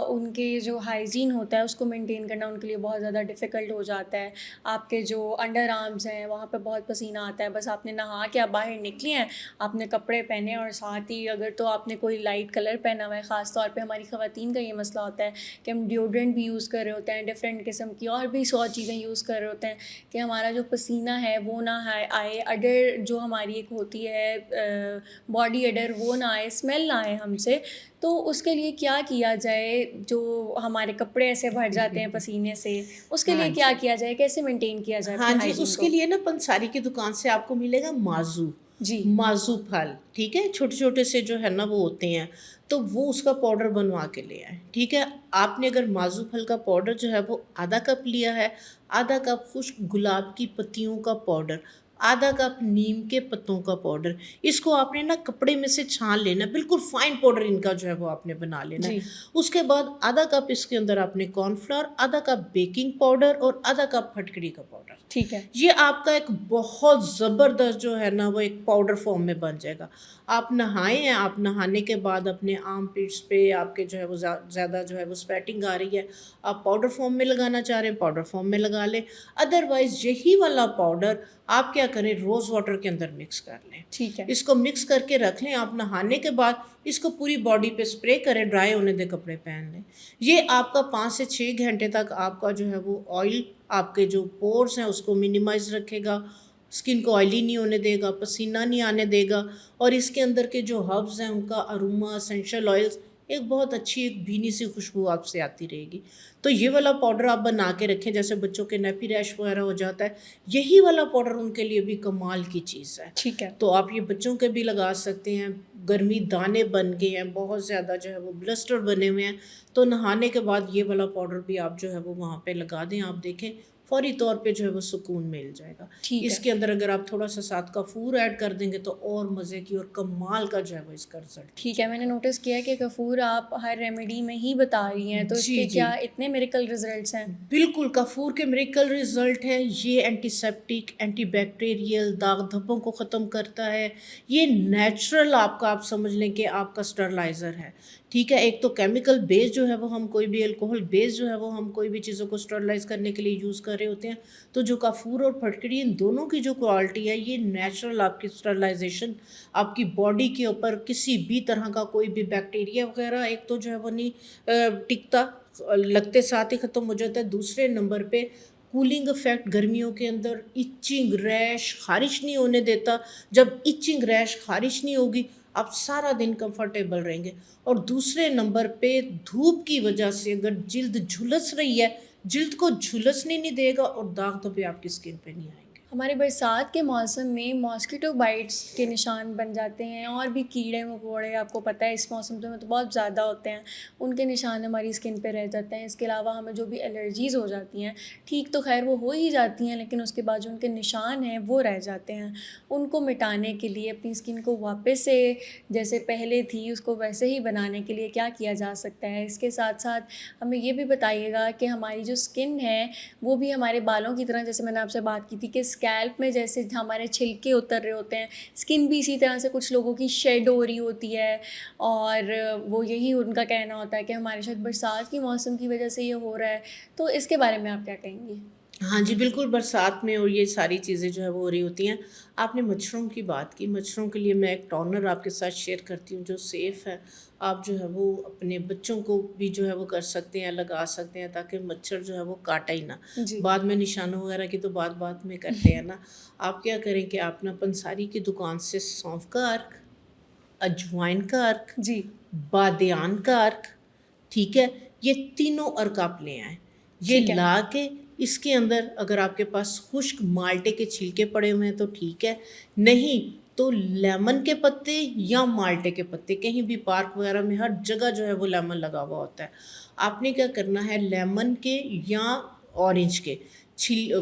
उनके जो हाइजीन होता है उसको मेंटेन करना उनके लिए बहुत ज़्यादा डिफ़िकल्ट हो जाता है। आपके जो अंडर आर्म्स हैं वहाँ पे बहुत पसीना आता है। बस आपने नहा के आप बाहर निकली हैं, आपने कपड़े पहने और साथ ही अगर तो आपने कोई लाइट कलर पहना हुआ है, ख़ास तौर पे हमारी ख़वातीन का ये मसला होता है कि हम डिओड्रेंट भी यूज़ कर रहे होते हैं, डिफरेंट किस्म की और भी 100 चीज़ें यूज़ कर रहे होते हैं कि हमारा जो पसीना है वो ना आए, अडर जो हमारी एक होती है बॉडी अडर, वो ना आए, स्मेल ना आए हमसे। तो उसके लिए क्या किया जाए? जो हमारे कपड़े ऐसे भर जाते हैं पसीने से, उसके हाँ लिए क्या जी। किया जाए? कैसे मेंटेन किया जाए हाँ अपनी जी, हाइजीन उसके को? लिए ना पंसारी की दुकान से आपको मिलेगा माज़ू। जी। माज़ू फल, ठीक है? छोटे-छोटे से जो है ना वो होते हैं, तो वो उसका पाउडर बनवा के ले आएँ, ठीक है? आपने अगर माज़ू फल का पाउडर जो है वो आधा कप लिया है, आधा कप खुश्क गुलाब की पत्तियों का पाउडर, आधा कप नीम के पत्तों का पाउडर, इसको आपने ना कपड़े में से छान लेना है, बिल्कुल फाइन पाउडर इनका जो है वो आपने बना लेना है। जी। उसके बाद आधा कप इसके अंदर आपने कॉर्नफ्लोर, आधा कप बेकिंग पाउडर और आधा कप फटकड़ी का पाउडर। ठीक है। ये आपका एक बहुत ज़बरदस्त जो है ना वो एक पाउडर फॉर्म में बन जाएगा। आप नहाए हैं, आप नहाने के बाद अपने आर्मपिट्स पे आपके जो है वो ज़्यादा जो है वो स्वेटिंग आ रही है, आप पाउडर फॉर्म में लगाना चाह रहे हैं, पाउडर फॉर्म में लगा लें। अदरवाइज़ यही वाला पाउडर आप क्या करें, रोज़ वाटर के अंदर मिक्स कर लें। ठीक है। इसको मिक्स करके रख लें, आप नहाने के बाद इसको पूरी बॉडी पे स्प्रे करें, ड्राई होने दें, कपड़े पहन लें। ये आपका 5 से 6 घंटे तक आपका जो है वो ऑयल, आपके जो पोर्स हैं उसको मिनिमाइज़ रखेगा, स्किन को ऑयली नहीं होने देगा, पसीना नहीं आने देगा, और इसके अंदर के जो हर्ब्स हैं उनका अरोमा, एसेंशियल ऑयल्स, एक बहुत अच्छी एक भीनी सी खुशबू आपसे आती रहेगी। तो ये वाला पाउडर आप बना के रखें, जैसे बच्चों के नेपी रैश वगैरह हो जाता है, यही वाला पाउडर उनके लिए भी कमाल की चीज़ है। ठीक है। तो आप ये बच्चों के भी लगा सकते हैं। गर्मी दाने बन गए हैं, बहुत ज़्यादा जो है वो ब्लस्टर बने हुए हैं, तो नहाने के बाद ये वाला पाउडर भी आप जो है वो वहाँ पे लगा दें, आप देखें फ़ौरी तौर पे जो है वो सुकून मिल जाएगा। ठीक है। इसके अंदर अगर आप थोड़ा-सा साथ कफ़ूर ऐड कर देंगे तो और मज़े की और कमाल का जो है वो इसका रिज़ल्ट ठीक है, मैंने नोटिस किया है कि कपूर आप हर रेमेडी में ही बता रही हैं, तो जी, इसके जी। क्या इतने मिरेकल रिजल्ट्स हैं? बिल्कुल, कफ़ूर के मिरेकल रिज़ल्ट हैं। ये एंटीसेप्टिक, एंटीबैक्टीरियल, दाग धब्बों को ख़त्म करता है। ये नेचुरल आपका, आप समझ लें कि आपका स्टरलाइज़र है, ठीक है? एक तो केमिकल बेस जो है वो हम कोई भी अल्कोहल बेस जो है वो हम कोई भी चीज़ों को स्टरलाइज़ करने के लिए यूज़ कर रहे होते हैं। तो जो कफ़ूर और फटकड़ी, इन दोनों की जो क्वालिटी है, ये नेचुरल आपकी स्टरलाइज़ेशन, आपकी बॉडी के ऊपर किसी भी तरह का कोई भी बैक्टीरिया वग़ैरह एक तो जो है वो नहीं टिकता, लगते साथ ही ख़त्म हो जाता है। दूसरे नंबर पे कूलिंग इफ़ेक्ट, गर्मियों के अंदर इचिंग, रैश, ख़ारिश नहीं होने देता। जब इचिंग, रैश, ख़ारिश नहीं होगी, आप सारा दिन कंफर्टेबल रहेंगे। और दूसरे नंबर पे धूप की वजह से अगर जिल्द झुलस रही है, जिल्द को झुलसने नहीं देगा और दाग धब्बे आपकी स्किन पे नहीं आएंगे। हमारे बरसात के मौसम में मॉस्किटो बाइट्स के निशान बन जाते हैं और भी कीड़े मकोड़े, आपको पता है इस मौसम में तो बहुत ज़्यादा होते हैं, उनके निशान हमारी स्किन पे रह जाते हैं। इसके अलावा हमें जो भी एलर्जीज़ हो जाती हैं, ठीक तो खैर वो हो ही जाती हैं, लेकिन उसके बाद जो उनके निशान हैं वो रह जाते हैं। उनको मिटाने के लिए, अपनी स्किन को वापस से जैसे पहले थी उसको वैसे ही बनाने के लिए क्या किया जा सकता है? इसके साथ साथ हमें ये भी बताइएगा कि हमारी जो स्किन है वो भी हमारे बालों की तरह, जैसे मैंने आपसे बात की थी कि स्कैल्प में जैसे हमारे छिलके उतर रहे होते हैं, स्किन भी इसी तरह से कुछ लोगों की शेड हो रही होती है, और वो यही उनका कहना होता है कि हमारे शायद बरसात की मौसम की वजह से ये हो रहा है। तो इसके बारे में आप क्या कहेंगी? हाँ जी, बिल्कुल, बरसात में और ये सारी चीज़ें जो है वो हो रही होती हैं। आपने मच्छरों की बात की, मच्छरों के लिए मैं एक टोनर आपके साथ शेयर करती हूँ जो सेफ़ है। आप जो है वो अपने बच्चों को भी जो है वो कर सकते हैं, लगा सकते हैं, ताकि मच्छर जो है वो काटा ही ना। जी। बाद में निशानों वगैरह की तो बात-बात में करते हैं ना। आप क्या करें कि आप ना पंसारी की दुकान से सौंफ का अर्क, अजवाइन का अर्क, जी। बादियान का अर्क, ठीक है? ये तीनों अर्क आप ले आएँ। ये ठीक है। ला के इसके अंदर अगर आपके पास खुश्क माल्टे के छिलके पड़े हुए हैं तो ठीक है, नहीं तो लेमन के पत्ते या माल्टे के पत्ते, कहीं भी पार्क वगैरह में हर जगह जो है वो लेमन लगा हुआ होता है। आपने क्या करना है, लेमन के या ऑरेंज के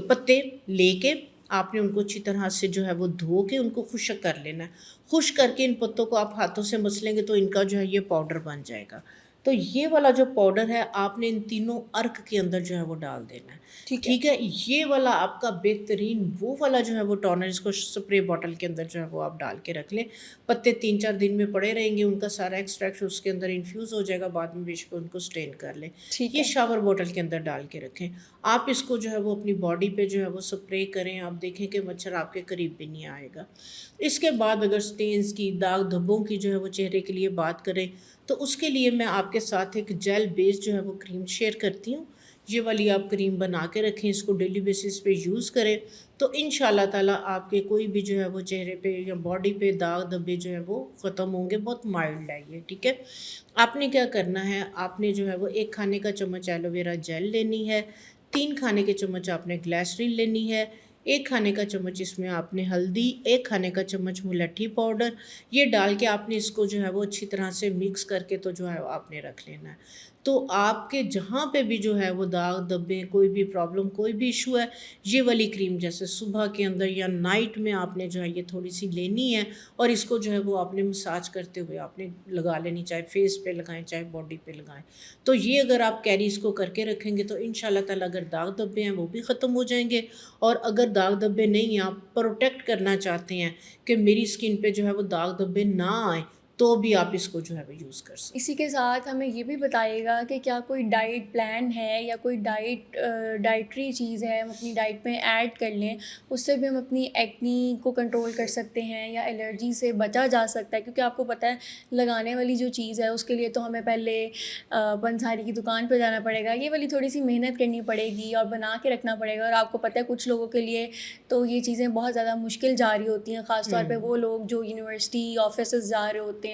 पत्ते लेके आपने उनको अच्छी तरह से जो है वो धो के उनको खुश्क कर लेना है। खुश्क करके इन पत्तों को आप हाथों से मसलेंगे तो इनका जो है ये पाउडर बन जाएगा। तो ये वाला जो पाउडर है आपने इन तीनों अर्क के अंदर जो है वो डाल देना है। ठीक है। ठीक है, ये वाला आपका बेहतरीन वो वाला जो है वो टोनर, इसको स्प्रे बॉटल के अंदर जो है वो आप डाल के रख लें। पत्ते 3-4 दिन में पड़े रहेंगे, उनका सारा एक्सट्रैक्ट उसके अंदर इन्फ्यूज़ हो जाएगा, बाद में बेशक उनको स्टेन कर लें। ठीक ये है। शावर बॉटल के अंदर डाल के रखें। आप इसको जो है वो अपनी बॉडी पे जो है वो स्प्रे करें, आप देखें कि मच्छर आपके करीब भी नहीं आएगा। इसके बाद अगर स्टेन्स की, दाग धब्बों की जो है वो चेहरे के लिए बात करें, तो उसके लिए मैं आपके साथ एक जेल बेस जो है वो क्रीम शेयर करती हूँ। ये वाली आप क्रीम बना के रखें, इसको डेली बेसिस पे यूज़ करें, तो इंशाल्लाह ताला आपके कोई भी जो है वो चेहरे पे या बॉडी पे दाग धब्बे जो है वो ख़त्म होंगे। बहुत माइल्ड है ये, ठीक है। आपने क्या करना है, आपने जो है वो 1 खाने का चम्मच एलोवेरा जेल लेनी है, 3 खाने के चम्मच आपने ग्लिसरीन लेनी है, 1 खाने का चम्मच इसमें आपने हल्दी, 1 खाने का चम्मच मुलट्ठी पाउडर, ये डाल के आपने इसको जो है वो अच्छी तरह से मिक्स करके तो जो है आपने रख लेना है। तो आपके जहाँ पे भी जो है वो दाग धब्बे, कोई भी प्रॉब्लम, कोई भी इशू है, ये वाली क्रीम जैसे सुबह के अंदर या नाइट में आपने जो है ये थोड़ी सी लेनी है और इसको जो है वो आपने मसाज करते हुए आपने लगा लेनी, चाहे फेस पे लगाएं चाहे बॉडी पे लगाएं। तो ये अगर आप कैरी इसको करके रखेंगे तो इंशाल्लाह ताला अगर दाग धब्बे हैं वो भी ख़त्म हो जाएंगे, और अगर दाग धब्बे नहीं हैं, आप प्रोटेक्ट करना चाहते हैं कि मेरी स्किन पे जो है वो दाग धब्बे ना आए, तो भी आप इसको जो है वो यूज़ कर सकते हैं। इसी के साथ हमें ये भी बताइएगा कि क्या कोई डाइट प्लान है या कोई डाइटरी चीज़ है हम अपनी डाइट में ऐड कर लें, उससे भी हम अपनी एक्नी को कंट्रोल कर सकते हैं या एलर्जी से बचा जा सकता है? क्योंकि आपको पता है लगाने वाली जो चीज़ है उसके लिए तो हमें पहले पंसारी की दुकान पर जाना पड़ेगा, ये वाली थोड़ी सी मेहनत करनी पड़ेगी और बना के रखना पड़ेगा। और आपको पता है कुछ लोगों के लिए तो ये चीज़ें बहुत ज़्यादा मुश्किल जा रही होती हैं, ख़ास तौर पे वो लोग जो यूनिवर्सिटी ऑफिसेज़ जा रहे होते हैं,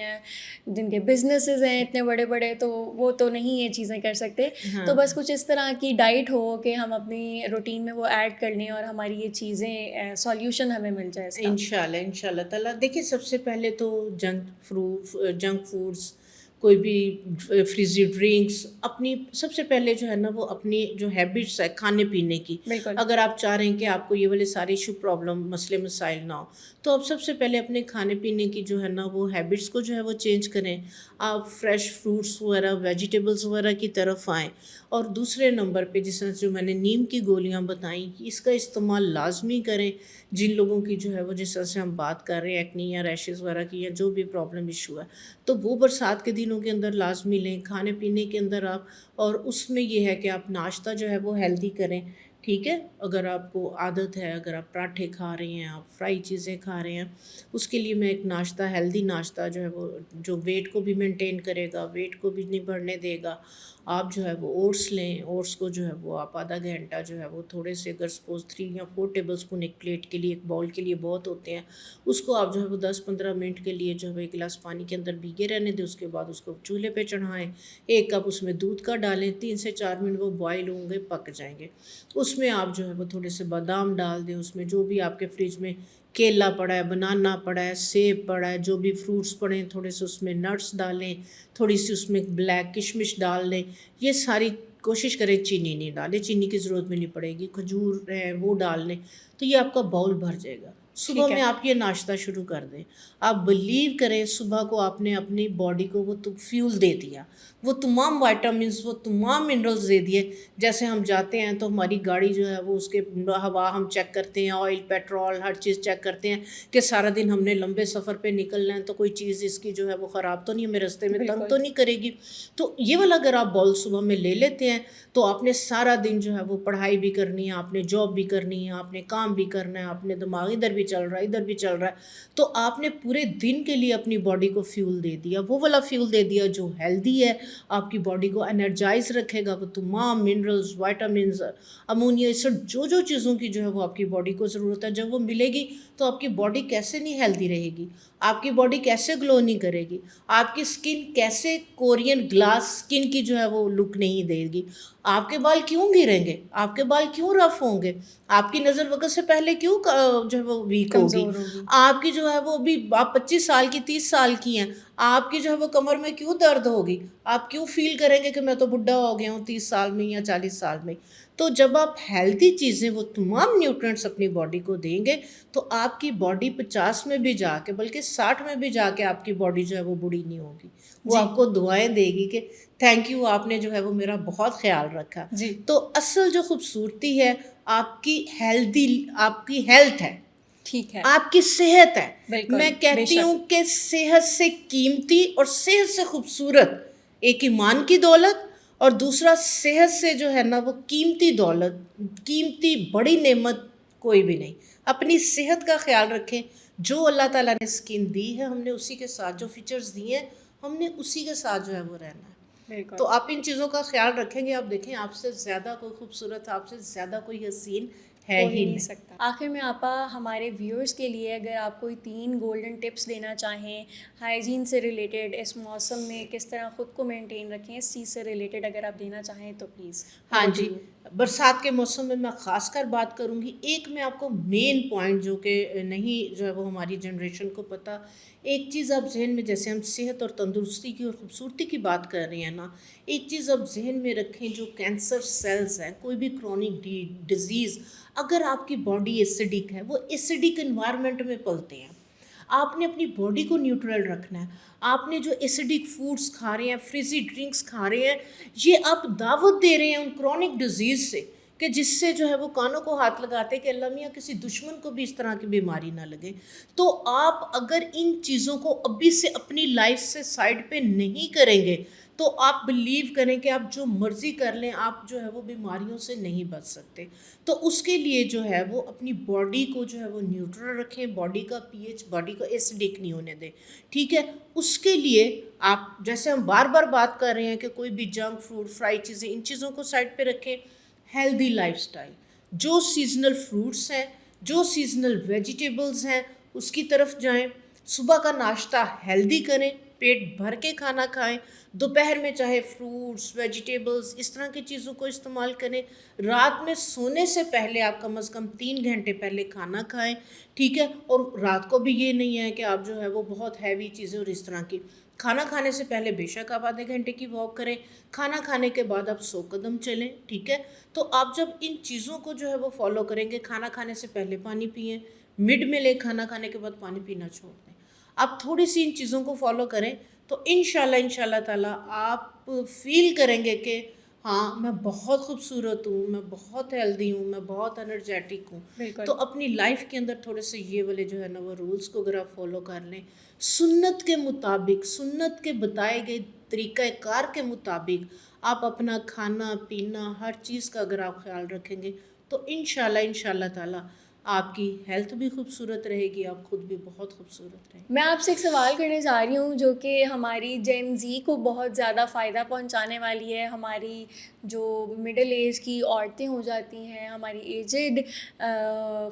जिनके बिजनेसेस हैं इतने बड़े बड़े, तो वो तो नहीं ये चीज़ें कर सकते। तो हाँ। बस कुछ इस तरह की डाइट हो कि हम अपनी रूटीन में वो ऐड कर लें और हमारी ये चीज़ें सॉल्यूशन हमें मिल जाए इसका। इंशाल्लाह इंशाल्लाह ताला। देखिए, सबसे पहले तो जंक फूड्स, कोई भी फ्रिजी ड्रिंक्स, अपनी सबसे पहले जो है ना वो अपनी जो हैबिट्स है खाने पीने की, बिल्कुल। अगर आप चाह रहे हैं कि आपको ये वाले सारे इशू, प्रॉब्लम, मसले मसाइल ना हो, तो आप सबसे पहले अपने खाने पीने की जो है ना वो हैबिट्स को जो है वो चेंज करें। आप फ्रेश फ्रूट्स वगैरह, वेजिटेबल्स वगैरह की तरफ आएँ। और दूसरे नंबर पे जिस तरह जो मैंने नीम की गोलियां बताई, इसका इस्तेमाल लाजमी करें। जिन लोगों की जो है वो, जिस तरह से हम बात कर रहे हैं एक्नी या रैशेज़ वगैरह की, या जो भी प्रॉब्लम इशू है, तो वो बरसात के दिनों के अंदर लाजमी लें। खाने पीने के अंदर आप, और उसमें ये है कि आप नाश्ता जो है वो हेल्दी करें, ठीक है। अगर आपको आदत है, अगर आप पराठे खा रहे हैं, आप फ्राई चीज़ें खा रहे हैं, उसके लिए मैं एक नाश्ता, हेल्दी नाश्ता जो है वो, जो वेट को भी मेंटेन करेगा, वेट को भी नहीं बढ़ने देगा, आप जो है वो ओट्स लें। ओट्स को जो है वो आप आधा घंटा जो है वो थोड़े से, अगर सपोज़ 3 या 4 टेबल स्पून एक प्लेट के लिए, एक बाउल के लिए बहुत होते हैं, उसको आप जो है वो 10-15 मिनट के लिए जो है 1 गिलास पानी के अंदर भीगे रहने दें। उसके बाद उसको चूल्हे पे चढ़ाएं, 1 कप उसमें दूध का डालें, 3 से 4 मिनट वो बॉयल होंगे, पक जाएंगे। उसमें आप जो है वो थोड़े से बादाम डाल दें, उसमें जो भी आपके फ्रिज में केला पड़ा है, बनाना पड़ा है, सेब पड़ा है, जो भी फ्रूट्स पड़े हैं, थोड़े से उसमें नट्स डालें, थोड़ी सी उसमें ब्लैक किशमिश डाल दें। ये सारी कोशिश करें चीनी नहीं डालें, चीनी की ज़रूरत भी नहीं पड़ेगी, खजूर है वो डाल लें, तो ये आपका बाउल भर जाएगा। सुबह ठीक में है। आप ये नाश्ता शुरू कर दें। आप बिलीव करें, सुबह को आपने अपनी बॉडी को वो फ्यूल दे दिया, वो तमाम वाइटामिन्स, वो तमाम मिनरल्स दे दिए। जैसे हम जाते हैं तो हमारी गाड़ी जो है वो, उसके हवा हम चेक करते हैं, ऑयल, पेट्रोल, हर चीज़ चेक करते हैं कि सारा दिन हमने लंबे सफ़र पे निकलना है, तो कोई चीज़ इसकी जो है वो ख़राब तो नहीं, हमें रास्ते में तंग बिल्कुल। तो नहीं करेगी। तो ये वाला अगर आप बाउल सुबह में ले लेते हैं, तो आपने सारा दिन जो है वो पढ़ाई भी करनी है, आपने जॉब भी करनी है, आपने काम भी करना है, आपने दिमाग इधर भी चल रहा है, इधर भी चल रहा है, तो आपने पूरे दिन के लिए अपनी बॉडी को फ्यूल दे दिया, वो वाला फ्यूल दे दिया जो हेल्दी है, आपकी बॉडी को एनर्जाइज रखेगा। वो तमाम मिनरल्स, वाइटामिन, अमोनिया, इस सब जो जो चीज़ों की जो है वो आपकी बॉडी को ज़रूरत है, जब वो मिलेगी तो आपकी बॉडी कैसे नहीं हेल्दी रहेगी, आपकी बॉडी कैसे ग्लो नहीं करेगी, आपकी स्किन कैसे कोरियन ग्लास स्किन की जो है वो लुक नहीं देगी, आपके बाल क्यों गिरेंगे, आपके बाल क्यों रफ होंगे, आपकी नज़र वक़्त से पहले क्यों जो है वो वीक होगी, कमज़ोर होगी। आपकी जो है वो अभी आप 25 साल की 30 साल की हैं, आपकी जो है वो कमर में क्यों दर्द होगी, आप क्यों फील करेंगे कि मैं तो बुढ़ा हो गया हूँ 30 साल में या 40 साल में। तो जब आप हेल्दी चीज़ें वो तमाम न्यूट्रिएंट्स अपनी बॉडी को देंगे तो आपकी बॉडी 50 में भी जाके बल्कि 60 में भी जाके आपकी बॉडी जो है वो बूढ़ी नहीं होगी, वो जी। आपको दुआएं देगी कि थैंक यू, आपने जो है वो मेरा बहुत ख्याल रखा। जी। तो असल जो खूबसूरती है आपकी हेल्थ है, ठीक है। आपकी सेहत है। बिल्कुल, मैं कहती बेशक। हूँ कि सेहत से कीमती और सेहत से खूबसूरत एक ईमान की दौलत, और दूसरा सेहत से जो है ना वो कीमती दौलत, कीमती बड़ी नेमत कोई भी नहीं। अपनी सेहत का ख्याल रखें, जो अल्लाह ताला ने स्किन दी है हमने उसी के साथ, जो फीचर्स दिए हैं हमने उसी के साथ जो है वो रहना है। बिल्कुल। तो आप इन चीज़ों का ख्याल रखेंगे, आप देखें आपसे ज़्यादा कोई खूबसूरत, आपसे ज़्यादा कोई हसीन है हो ही ही नहीं नहीं। सकता। आखिर में आपा हमारे व्यूअर्स के लिए अगर आप कोई 3 गोल्डन टिप्स देना चाहें, हाइजीन से रिलेटेड, इस मौसम में किस तरह ख़ुद को मेंटेन रखें, इस चीज़ से रिलेटेड अगर आप देना चाहें तो प्लीज़ हाँ ओवर टू जी, यू। बरसात के मौसम में मैं ख़ासकर बात करूँगी। एक मैं आपको मेन पॉइंट जो कि नहीं जो है वो हमारी जनरेशन को पता, एक चीज़ आप ज़हन में, जैसे हम सेहत और तंदुरुस्ती की और खूबसूरती की बात कर रहे हैं ना, एक चीज़ आप ज़हन में रखें, जो कैंसर सेल्स हैं, कोई भी क्रॉनिक डिज़ीज़, अगर आपकी बॉडी एसिडिक है, वो एसिडिक एनवायरनमेंट में पलते हैं। आपने अपनी बॉडी को न्यूट्रल रखना है। आपने जो एसिडिक फूड्स खा रहे हैं, फ्रिजी ड्रिंक्स खा रहे हैं, ये आप दावत दे रहे हैं उन क्रॉनिक डिजीज़ से, कि जिससे जो है वो कानों को हाथ लगाते हैं कि अल्लाह मियाँ किसी दुश्मन को भी इस तरह की बीमारी ना लगे। तो आप अगर इन चीज़ों को अभी से अपनी लाइफ से साइड पे नहीं करेंगे तो आप बिलीव करें कि आप जो मर्ज़ी कर लें, आप जो है वो बीमारियों से नहीं बच सकते। तो उसके लिए जो है वो अपनी बॉडी को जो है वो न्यूट्रल रखें, बॉडी का पीएच, बॉडी को एसिडिक नहीं होने दें, ठीक है। उसके लिए आप, जैसे हम बार बार बात कर रहे हैं कि कोई भी जंक फूड, फ्राई चीज़ें, इन चीज़ों को साइड पे रखें। हेल्दी लाइफस्टाइल, जो सीजनल फ्रूट्स हैं, जो सीजनल वेजिटेबल्स हैं, उसकी तरफ जाएं। सुबह का नाश्ता हेल्दी करें, पेट भर के खाना खाएं। दोपहर में चाहे फ्रूट्स, वेजिटेबल्स, इस तरह की चीज़ों को इस्तेमाल करें। रात में सोने से पहले आप कम से कम 3 घंटे पहले खाना खाएं, ठीक है। और रात को भी ये नहीं है कि आप जो है वो बहुत हैवी चीज़ें और इस तरह की, खाना खाने से पहले बेशक आप आधे घंटे की वॉक करें, खाना खाने के बाद आप 100 कदम चलें, ठीक है। तो आप जब इन चीज़ों को जो है वो फॉलो करेंगे, खाना खाने से पहले पानी पिएं, मिड में ले खाना खाने के बाद पानी पीना छोड़ दें, आप थोड़ी सी इन चीज़ों को फॉलो करें तो इंशाल्लाह ताला आप फील करेंगे कि हाँ, मैं बहुत खूबसूरत हूँ, मैं बहुत हेल्दी हूँ, मैं बहुत एनर्जेटिक हूँ। बिल्कुल। तो अपनी लाइफ के अंदर थोड़े से ये वाले जो है ना वो रूल्स को अगर आप फॉलो कर लें, सुन्नत के मुताबिक, सुन्नत के बताए गए तरीक़ाकार के मुताबिक आप अपना खाना पीना हर चीज़ का अगर आप ख्याल रखेंगे तो इंशाल्लाह ताला आपकी हेल्थ भी खूबसूरत रहेगी, आप खुद भी बहुत खूबसूरत रहेंगे। मैं आपसे एक सवाल करने जा रही हूँ जो कि हमारी जेन ज़ी को बहुत ज़्यादा फ़ायदा पहुँचाने वाली है। हमारी जो मिडिल एज की औरतें हो जाती हैं, हमारी एजेड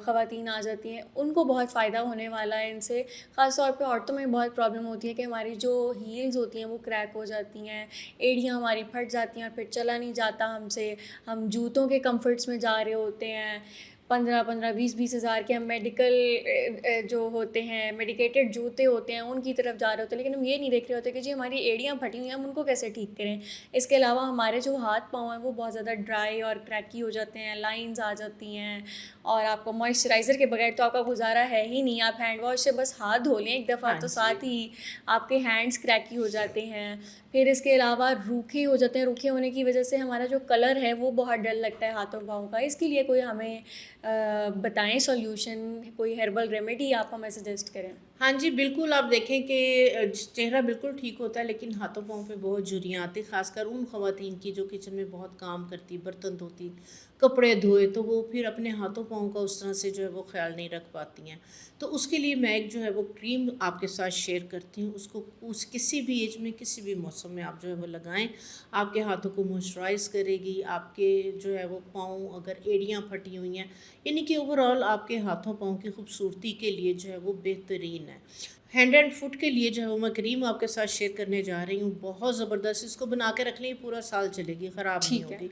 ख़वातीन आ जाती हैं, उनको बहुत फ़ायदा होने वाला है इनसे। ख़ास तौर पे औरतों में बहुत प्रॉब्लम होती है कि हमारी जो हील्स होती हैं वो क्रैक हो जाती हैं, एड़ियाँ हमारी फट जाती हैं और फिर चला नहीं जाता हमसे। हम जूतों के कम्फर्ट्स में जा रहे होते हैं, 15-15, 20-20 हज़ार के हम मेडिकल जो होते हैं, मेडिकेटेड जूते होते हैं, उनकी तरफ जा रहे होते हैं, लेकिन हम ये नहीं देख रहे होते कि जी हमारी एड़ियाँ फटी हुई हैं, हम उनको कैसे ठीक करें। इसके अलावा हमारे जो हाथ पाँव हैं वो बहुत ज़्यादा ड्राई और क्रैकी हो जाते हैं, लाइंस आ जाती हैं, और आपको मॉइस्चराइज़र के बगैर तो आपका गुजारा है ही नहीं। आप हैंड वॉश से बस हाथ धो लें एक दफ़ा हाँ तो जी। साथ ही आपके हैंड्स क्रैकी हो जाते हैं। फिर इसके अलावा रूखे हो जाते हैं, रूखे होने की वजह से हमारा जो कलर है वो बहुत डल लगता है हाथों पाँव का। इसके लिए कोई हमें बताएं सॉल्यूशन, कोई हर्बल रेमेडी आप हमें सजेस्ट करें। हाँ जी, बिल्कुल। आप देखें कि चेहरा बिल्कुल ठीक होता है लेकिन हाथों पाँव पे बहुत झुर्रियाँ आती, ख़ासकर उन ख़वातीन की जो किचन में बहुत काम करती, बर्तन धोती, कपड़े धोए, तो वो फिर अपने हाथों पाँव का उस तरह से जो है वो ख्याल नहीं रख पाती हैं। तो उसके लिए मैं एक जो है वो क्रीम आपके साथ शेयर करती हूँ, उसको उस किसी भी एज में, किसी भी मौसम में आप जो है वो लगाएं। आपके हाथों को मॉइस्चराइज़ करेगी, आपके जो है वो पाँव, अगर एड़ियाँ फटी हुई हैं, यानी कि ओवरऑल आपके हाथों पाँव की खूबसूरती के लिए जो है वो बेहतरीन है। हैंड एंड फुट के लिए जो है वो मैं क्रीम आपके साथ शेयर करने जा रही हूँ, बहुत ज़बरदस्त। इसको बना के रख लें, पूरा साल चलेगी, ख़राब नहीं ठीक है। होगी।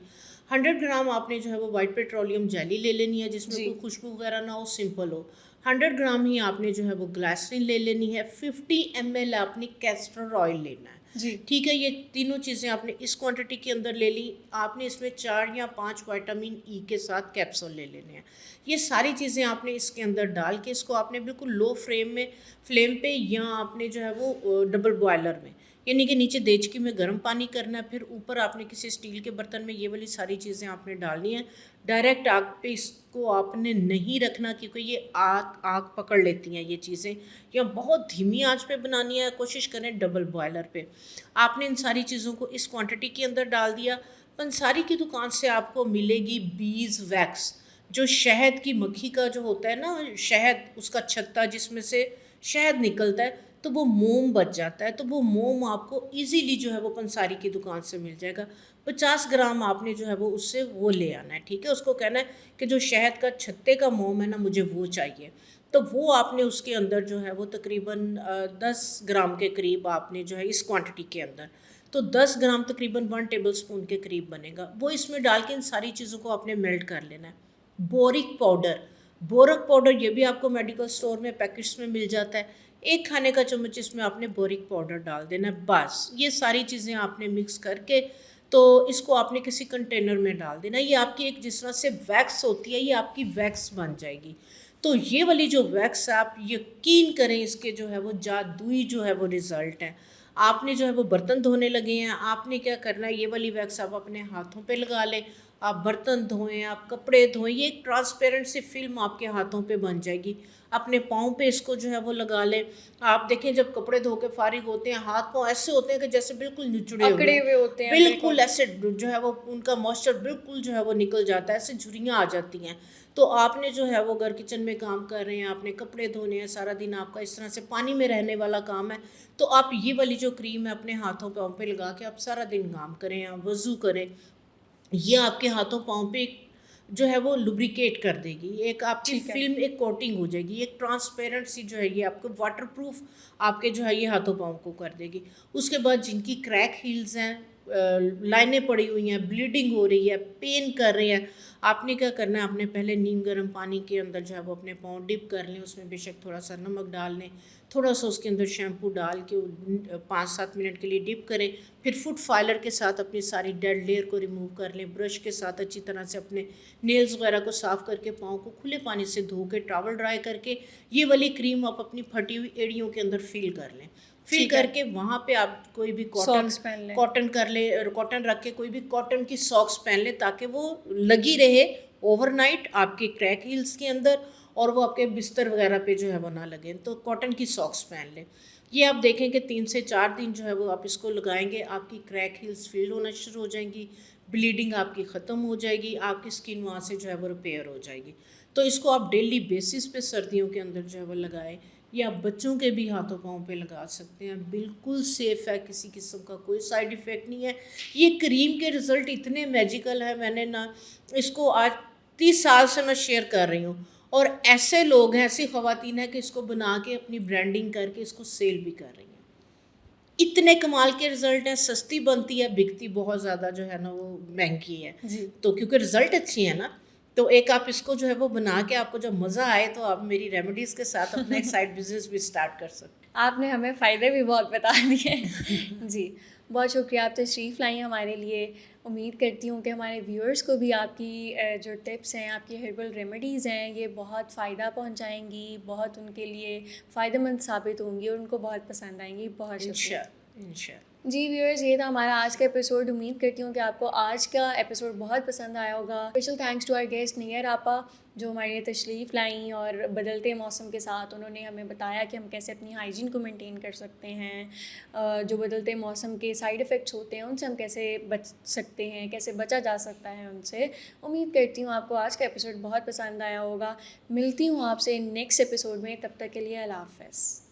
100 ग्राम आपने जो है वो वाइट पेट्रोलियम जेली ले लेनी है, जिसमें जी। कोई खुशबू वगैरह ना हो, सिंपल हो। 100 ग्राम ही आपने जो है वो ग्लिसरीन ले लेनी है। 50 ml आपने कैस्टर ऑयल लेना है। जी। ठीक है, ये तीनों चीज़ें आपने इस क्वांटिटी के अंदर ले ली। आपने इसमें 4 या 5 विटामिन ई के साथ कैप्सूल ले लेने हैं। ये सारी चीज़ें आपने इसके अंदर डाल के इसको आपने बिल्कुल लो फ्लेम पे या आपने जो है वो डबल बॉयलर में, यानी कि नीचे देचकी में गर्म पानी करना है, फिर ऊपर आपने किसी स्टील के बर्तन में ये वाली सारी चीज़ें आपने डालनी है। डायरेक्ट आग पे इसको आपने नहीं रखना, क्योंकि ये आग आग पकड़ लेती हैं ये चीज़ें, या बहुत धीमी आंच पे बनानी है, कोशिश करें डबल बॉयलर पे। आपने इन सारी चीज़ों को इस क्वांटिटी के अंदर डाल दिया। पंसारी की दुकान से आपको मिलेगी बीज वैक्स, जो शहद की मक्खी का जो होता है ना, शहद उसका छत्ता जिसमें से शहद निकलता है, तो वो मोम बच जाता है। तो वो मोम आपको इजीली जो है वो पंसारी की दुकान से मिल जाएगा। 50 ग्राम आपने जो है वो उससे वो ले आना है। ठीक है, उसको कहना है कि जो शहद का छत्ते का मोम है ना, मुझे वो चाहिए। तो वो आपने उसके अंदर जो है वो तकरीबन 10 ग्राम के करीब आपने जो है इस क्वांटिटी के अंदर, तो 10 ग्राम तकरीबन 1 टेबल स्पून के करीब बनेगा। वो इसमें डाल के इन सारी चीज़ों को आपने मेल्ट कर लेना है। बोरक पाउडर ये भी आपको मेडिकल स्टोर में पैकेट्स में मिल जाता है। 1 खाने का चम्मच इसमें आपने बोरिक पाउडर डाल देना है। बस ये सारी चीज़ें आपने मिक्स करके तो इसको आपने किसी कंटेनर में डाल देना। ये आपकी एक जिस तरह से वैक्स होती है, ये आपकी वैक्स बन जाएगी। तो ये वाली जो वैक्स, आप यकीन करें इसके जो है वो जादुई जो है वो रिज़ल्ट है। आपने जो है वो बर्तन धोने लगे हैं, आपने क्या करना है, ये वाली वैक्स आप अपने हाथों पे लगा लें। आप बर्तन धोएं, आप कपड़े धोएं, ये एक ट्रांसपेरेंट सी फिल्म आपके हाथों पे बन जाएगी। अपने पाँव पे इसको जो है वो लगा लें। आप देखें जब कपड़े धो के फारिग होते हैं, हाथ पाँव ऐसे होते हैं कि जैसे बिल्कुल निचुड़े हुए अकड़े हैं। हुए होते हैं, बिल्कुल ऐसे जो है वो उनका मॉइस्चर बिल्कुल जो है वो निकल जाता है, ऐसे झुर्रियाँ आ जाती हैं। तो आपने जो है वो अगर किचन में काम कर रहे हैं, आपने कपड़े धोने हैं, सारा दिन आपका इस तरह से पानी में रहने वाला काम है, तो आप ये वाली जो क्रीम है अपने हाथों पाँव पे लगा के आप सारा दिन काम करें, आप वज़ू करें। ये आपके हाथों पाँव पे जो है वो लुब्रिकेट कर देगी। एक आपकी ठीक है। फिल्म एक कोटिंग हो जाएगी, एक ट्रांसपेरेंट सी जो है ये आपको वाटरप्रूफ आपके जो है ये हाथों पाँव को कर देगी। उसके बाद जिनकी क्रैक हील्स हैं, लाइनें पड़ी हुई हैं, ब्लीडिंग हो रही है, पेन कर रहे हैं, आपने क्या करना है, आपने पहले नीम गर्म पानी के अंदर जो है वो अपने पाँव डिप कर लें, उसमें बेशक थोड़ा सा नमक डाल लें, थोड़ा सा उसके अंदर शैम्पू डाल के 5-7 मिनट के लिए डिप करें। फिर फुट फाइलर के साथ अपनी सारी डेड लेयर को रिमूव कर लें। ब्रश के साथ अच्छी तरह से अपने नेल्स वगैरह को साफ़ करके पाँव को खुले पानी से धो के टॉवल ड्राई करके ये वाली क्रीम आप अपनी फटी हुई एड़ियों के अंदर फील कर लें। फिल ठीक है। करके वहाँ पे आप कोई भी सॉक्स पहन लें। कॉटन कर ले, कॉटन रख के कोई भी कॉटन की सॉक्स पहन ले, ताकि वो लगी रहे ओवरनाइट आपके क्रैक हील्स के अंदर, और वो आपके बिस्तर वगैरह पे जो है वो ना लगे। तो कॉटन की सॉक्स पहन लें। ये आप देखें कि 3 से 4 दिन जो है वो आप इसको लगाएंगे, आपकी क्रैक हील्स फील होना शुरू हो जाएंगी, ब्लीडिंग आपकी ख़त्म हो जाएगी, आपकी स्किन वहाँ से जो है वो रिपेयर हो जाएगी। तो इसको आप डेली बेसिस पे सर्दियों के अंदर जो है वो लगाएं। ये आप बच्चों के भी हाथों पाँव पे लगा सकते हैं, बिल्कुल सेफ़ है, किसी किस्म का कोई साइड इफ़ेक्ट नहीं है। ये क्रीम के रिज़ल्ट इतने मैजिकल है, मैंने ना इसको आज 30 साल से मैं शेयर कर रही हूँ, और ऐसे लोग हैं, ऐसी ख़वातीन हैं कि इसको बना के अपनी ब्रांडिंग करके इसको सेल भी कर रही हैं। इतने कमाल के रिज़ल्ट हैं, सस्ती बनती है, बिकती बहुत ज़्यादा जो है ना वो महंगी है। जी। तो क्योंकि रिज़ल्ट अच्छी है ना, तो एक आप इसको जो है वो बना के आपको जब मज़ा आए तो आप मेरी रेमेडीज़ के साथ अपना एक साइड बिजनेस भी स्टार्ट कर सकते हैं। आपने हमें फ़ायदे भी बहुत बता दिए। जी, बहुत शुक्रिया, आप तशरीफ़ लाई हमारे लिए। उम्मीद करती हूँ कि हमारे व्यूअर्स को भी आपकी जो टिप्स हैं, आपकी हर्बल रेमेडीज़ हैं, ये बहुत फ़ायदा पहुँचाएँगी, बहुत उनके लिए फ़ायदेमंद साबित होंगी और उनको बहुत पसंद आएँगी। बहुत शुक्रिया। इंशाल्लाह। जी व्यूअर्स, ये था हमारा आज का एपिसोड। उम्मीद करती हूँ कि आपको आज का एपिसोड बहुत पसंद आया होगा। Special thanks to our guest नियर आपा, जो हमारे लिए तशरीफ़ लाई और बदलते मौसम के साथ उन्होंने हमें बताया कि हम कैसे अपनी हाइजीन को मेंटेन कर सकते हैं, जो बदलते मौसम के साइड इफ़ेक्ट्स होते हैं उनसे हम कैसे बच सकते हैं, कैसे बचा जा सकता है उनसे। उम्मीद करती हूँ आपको आज का एपिसोड बहुत पसंद आया होगा। मिलती हूँ आपसे नेक्स्ट एपिसोड में, तब तक के लिए अल्लाह हाफ़िज़।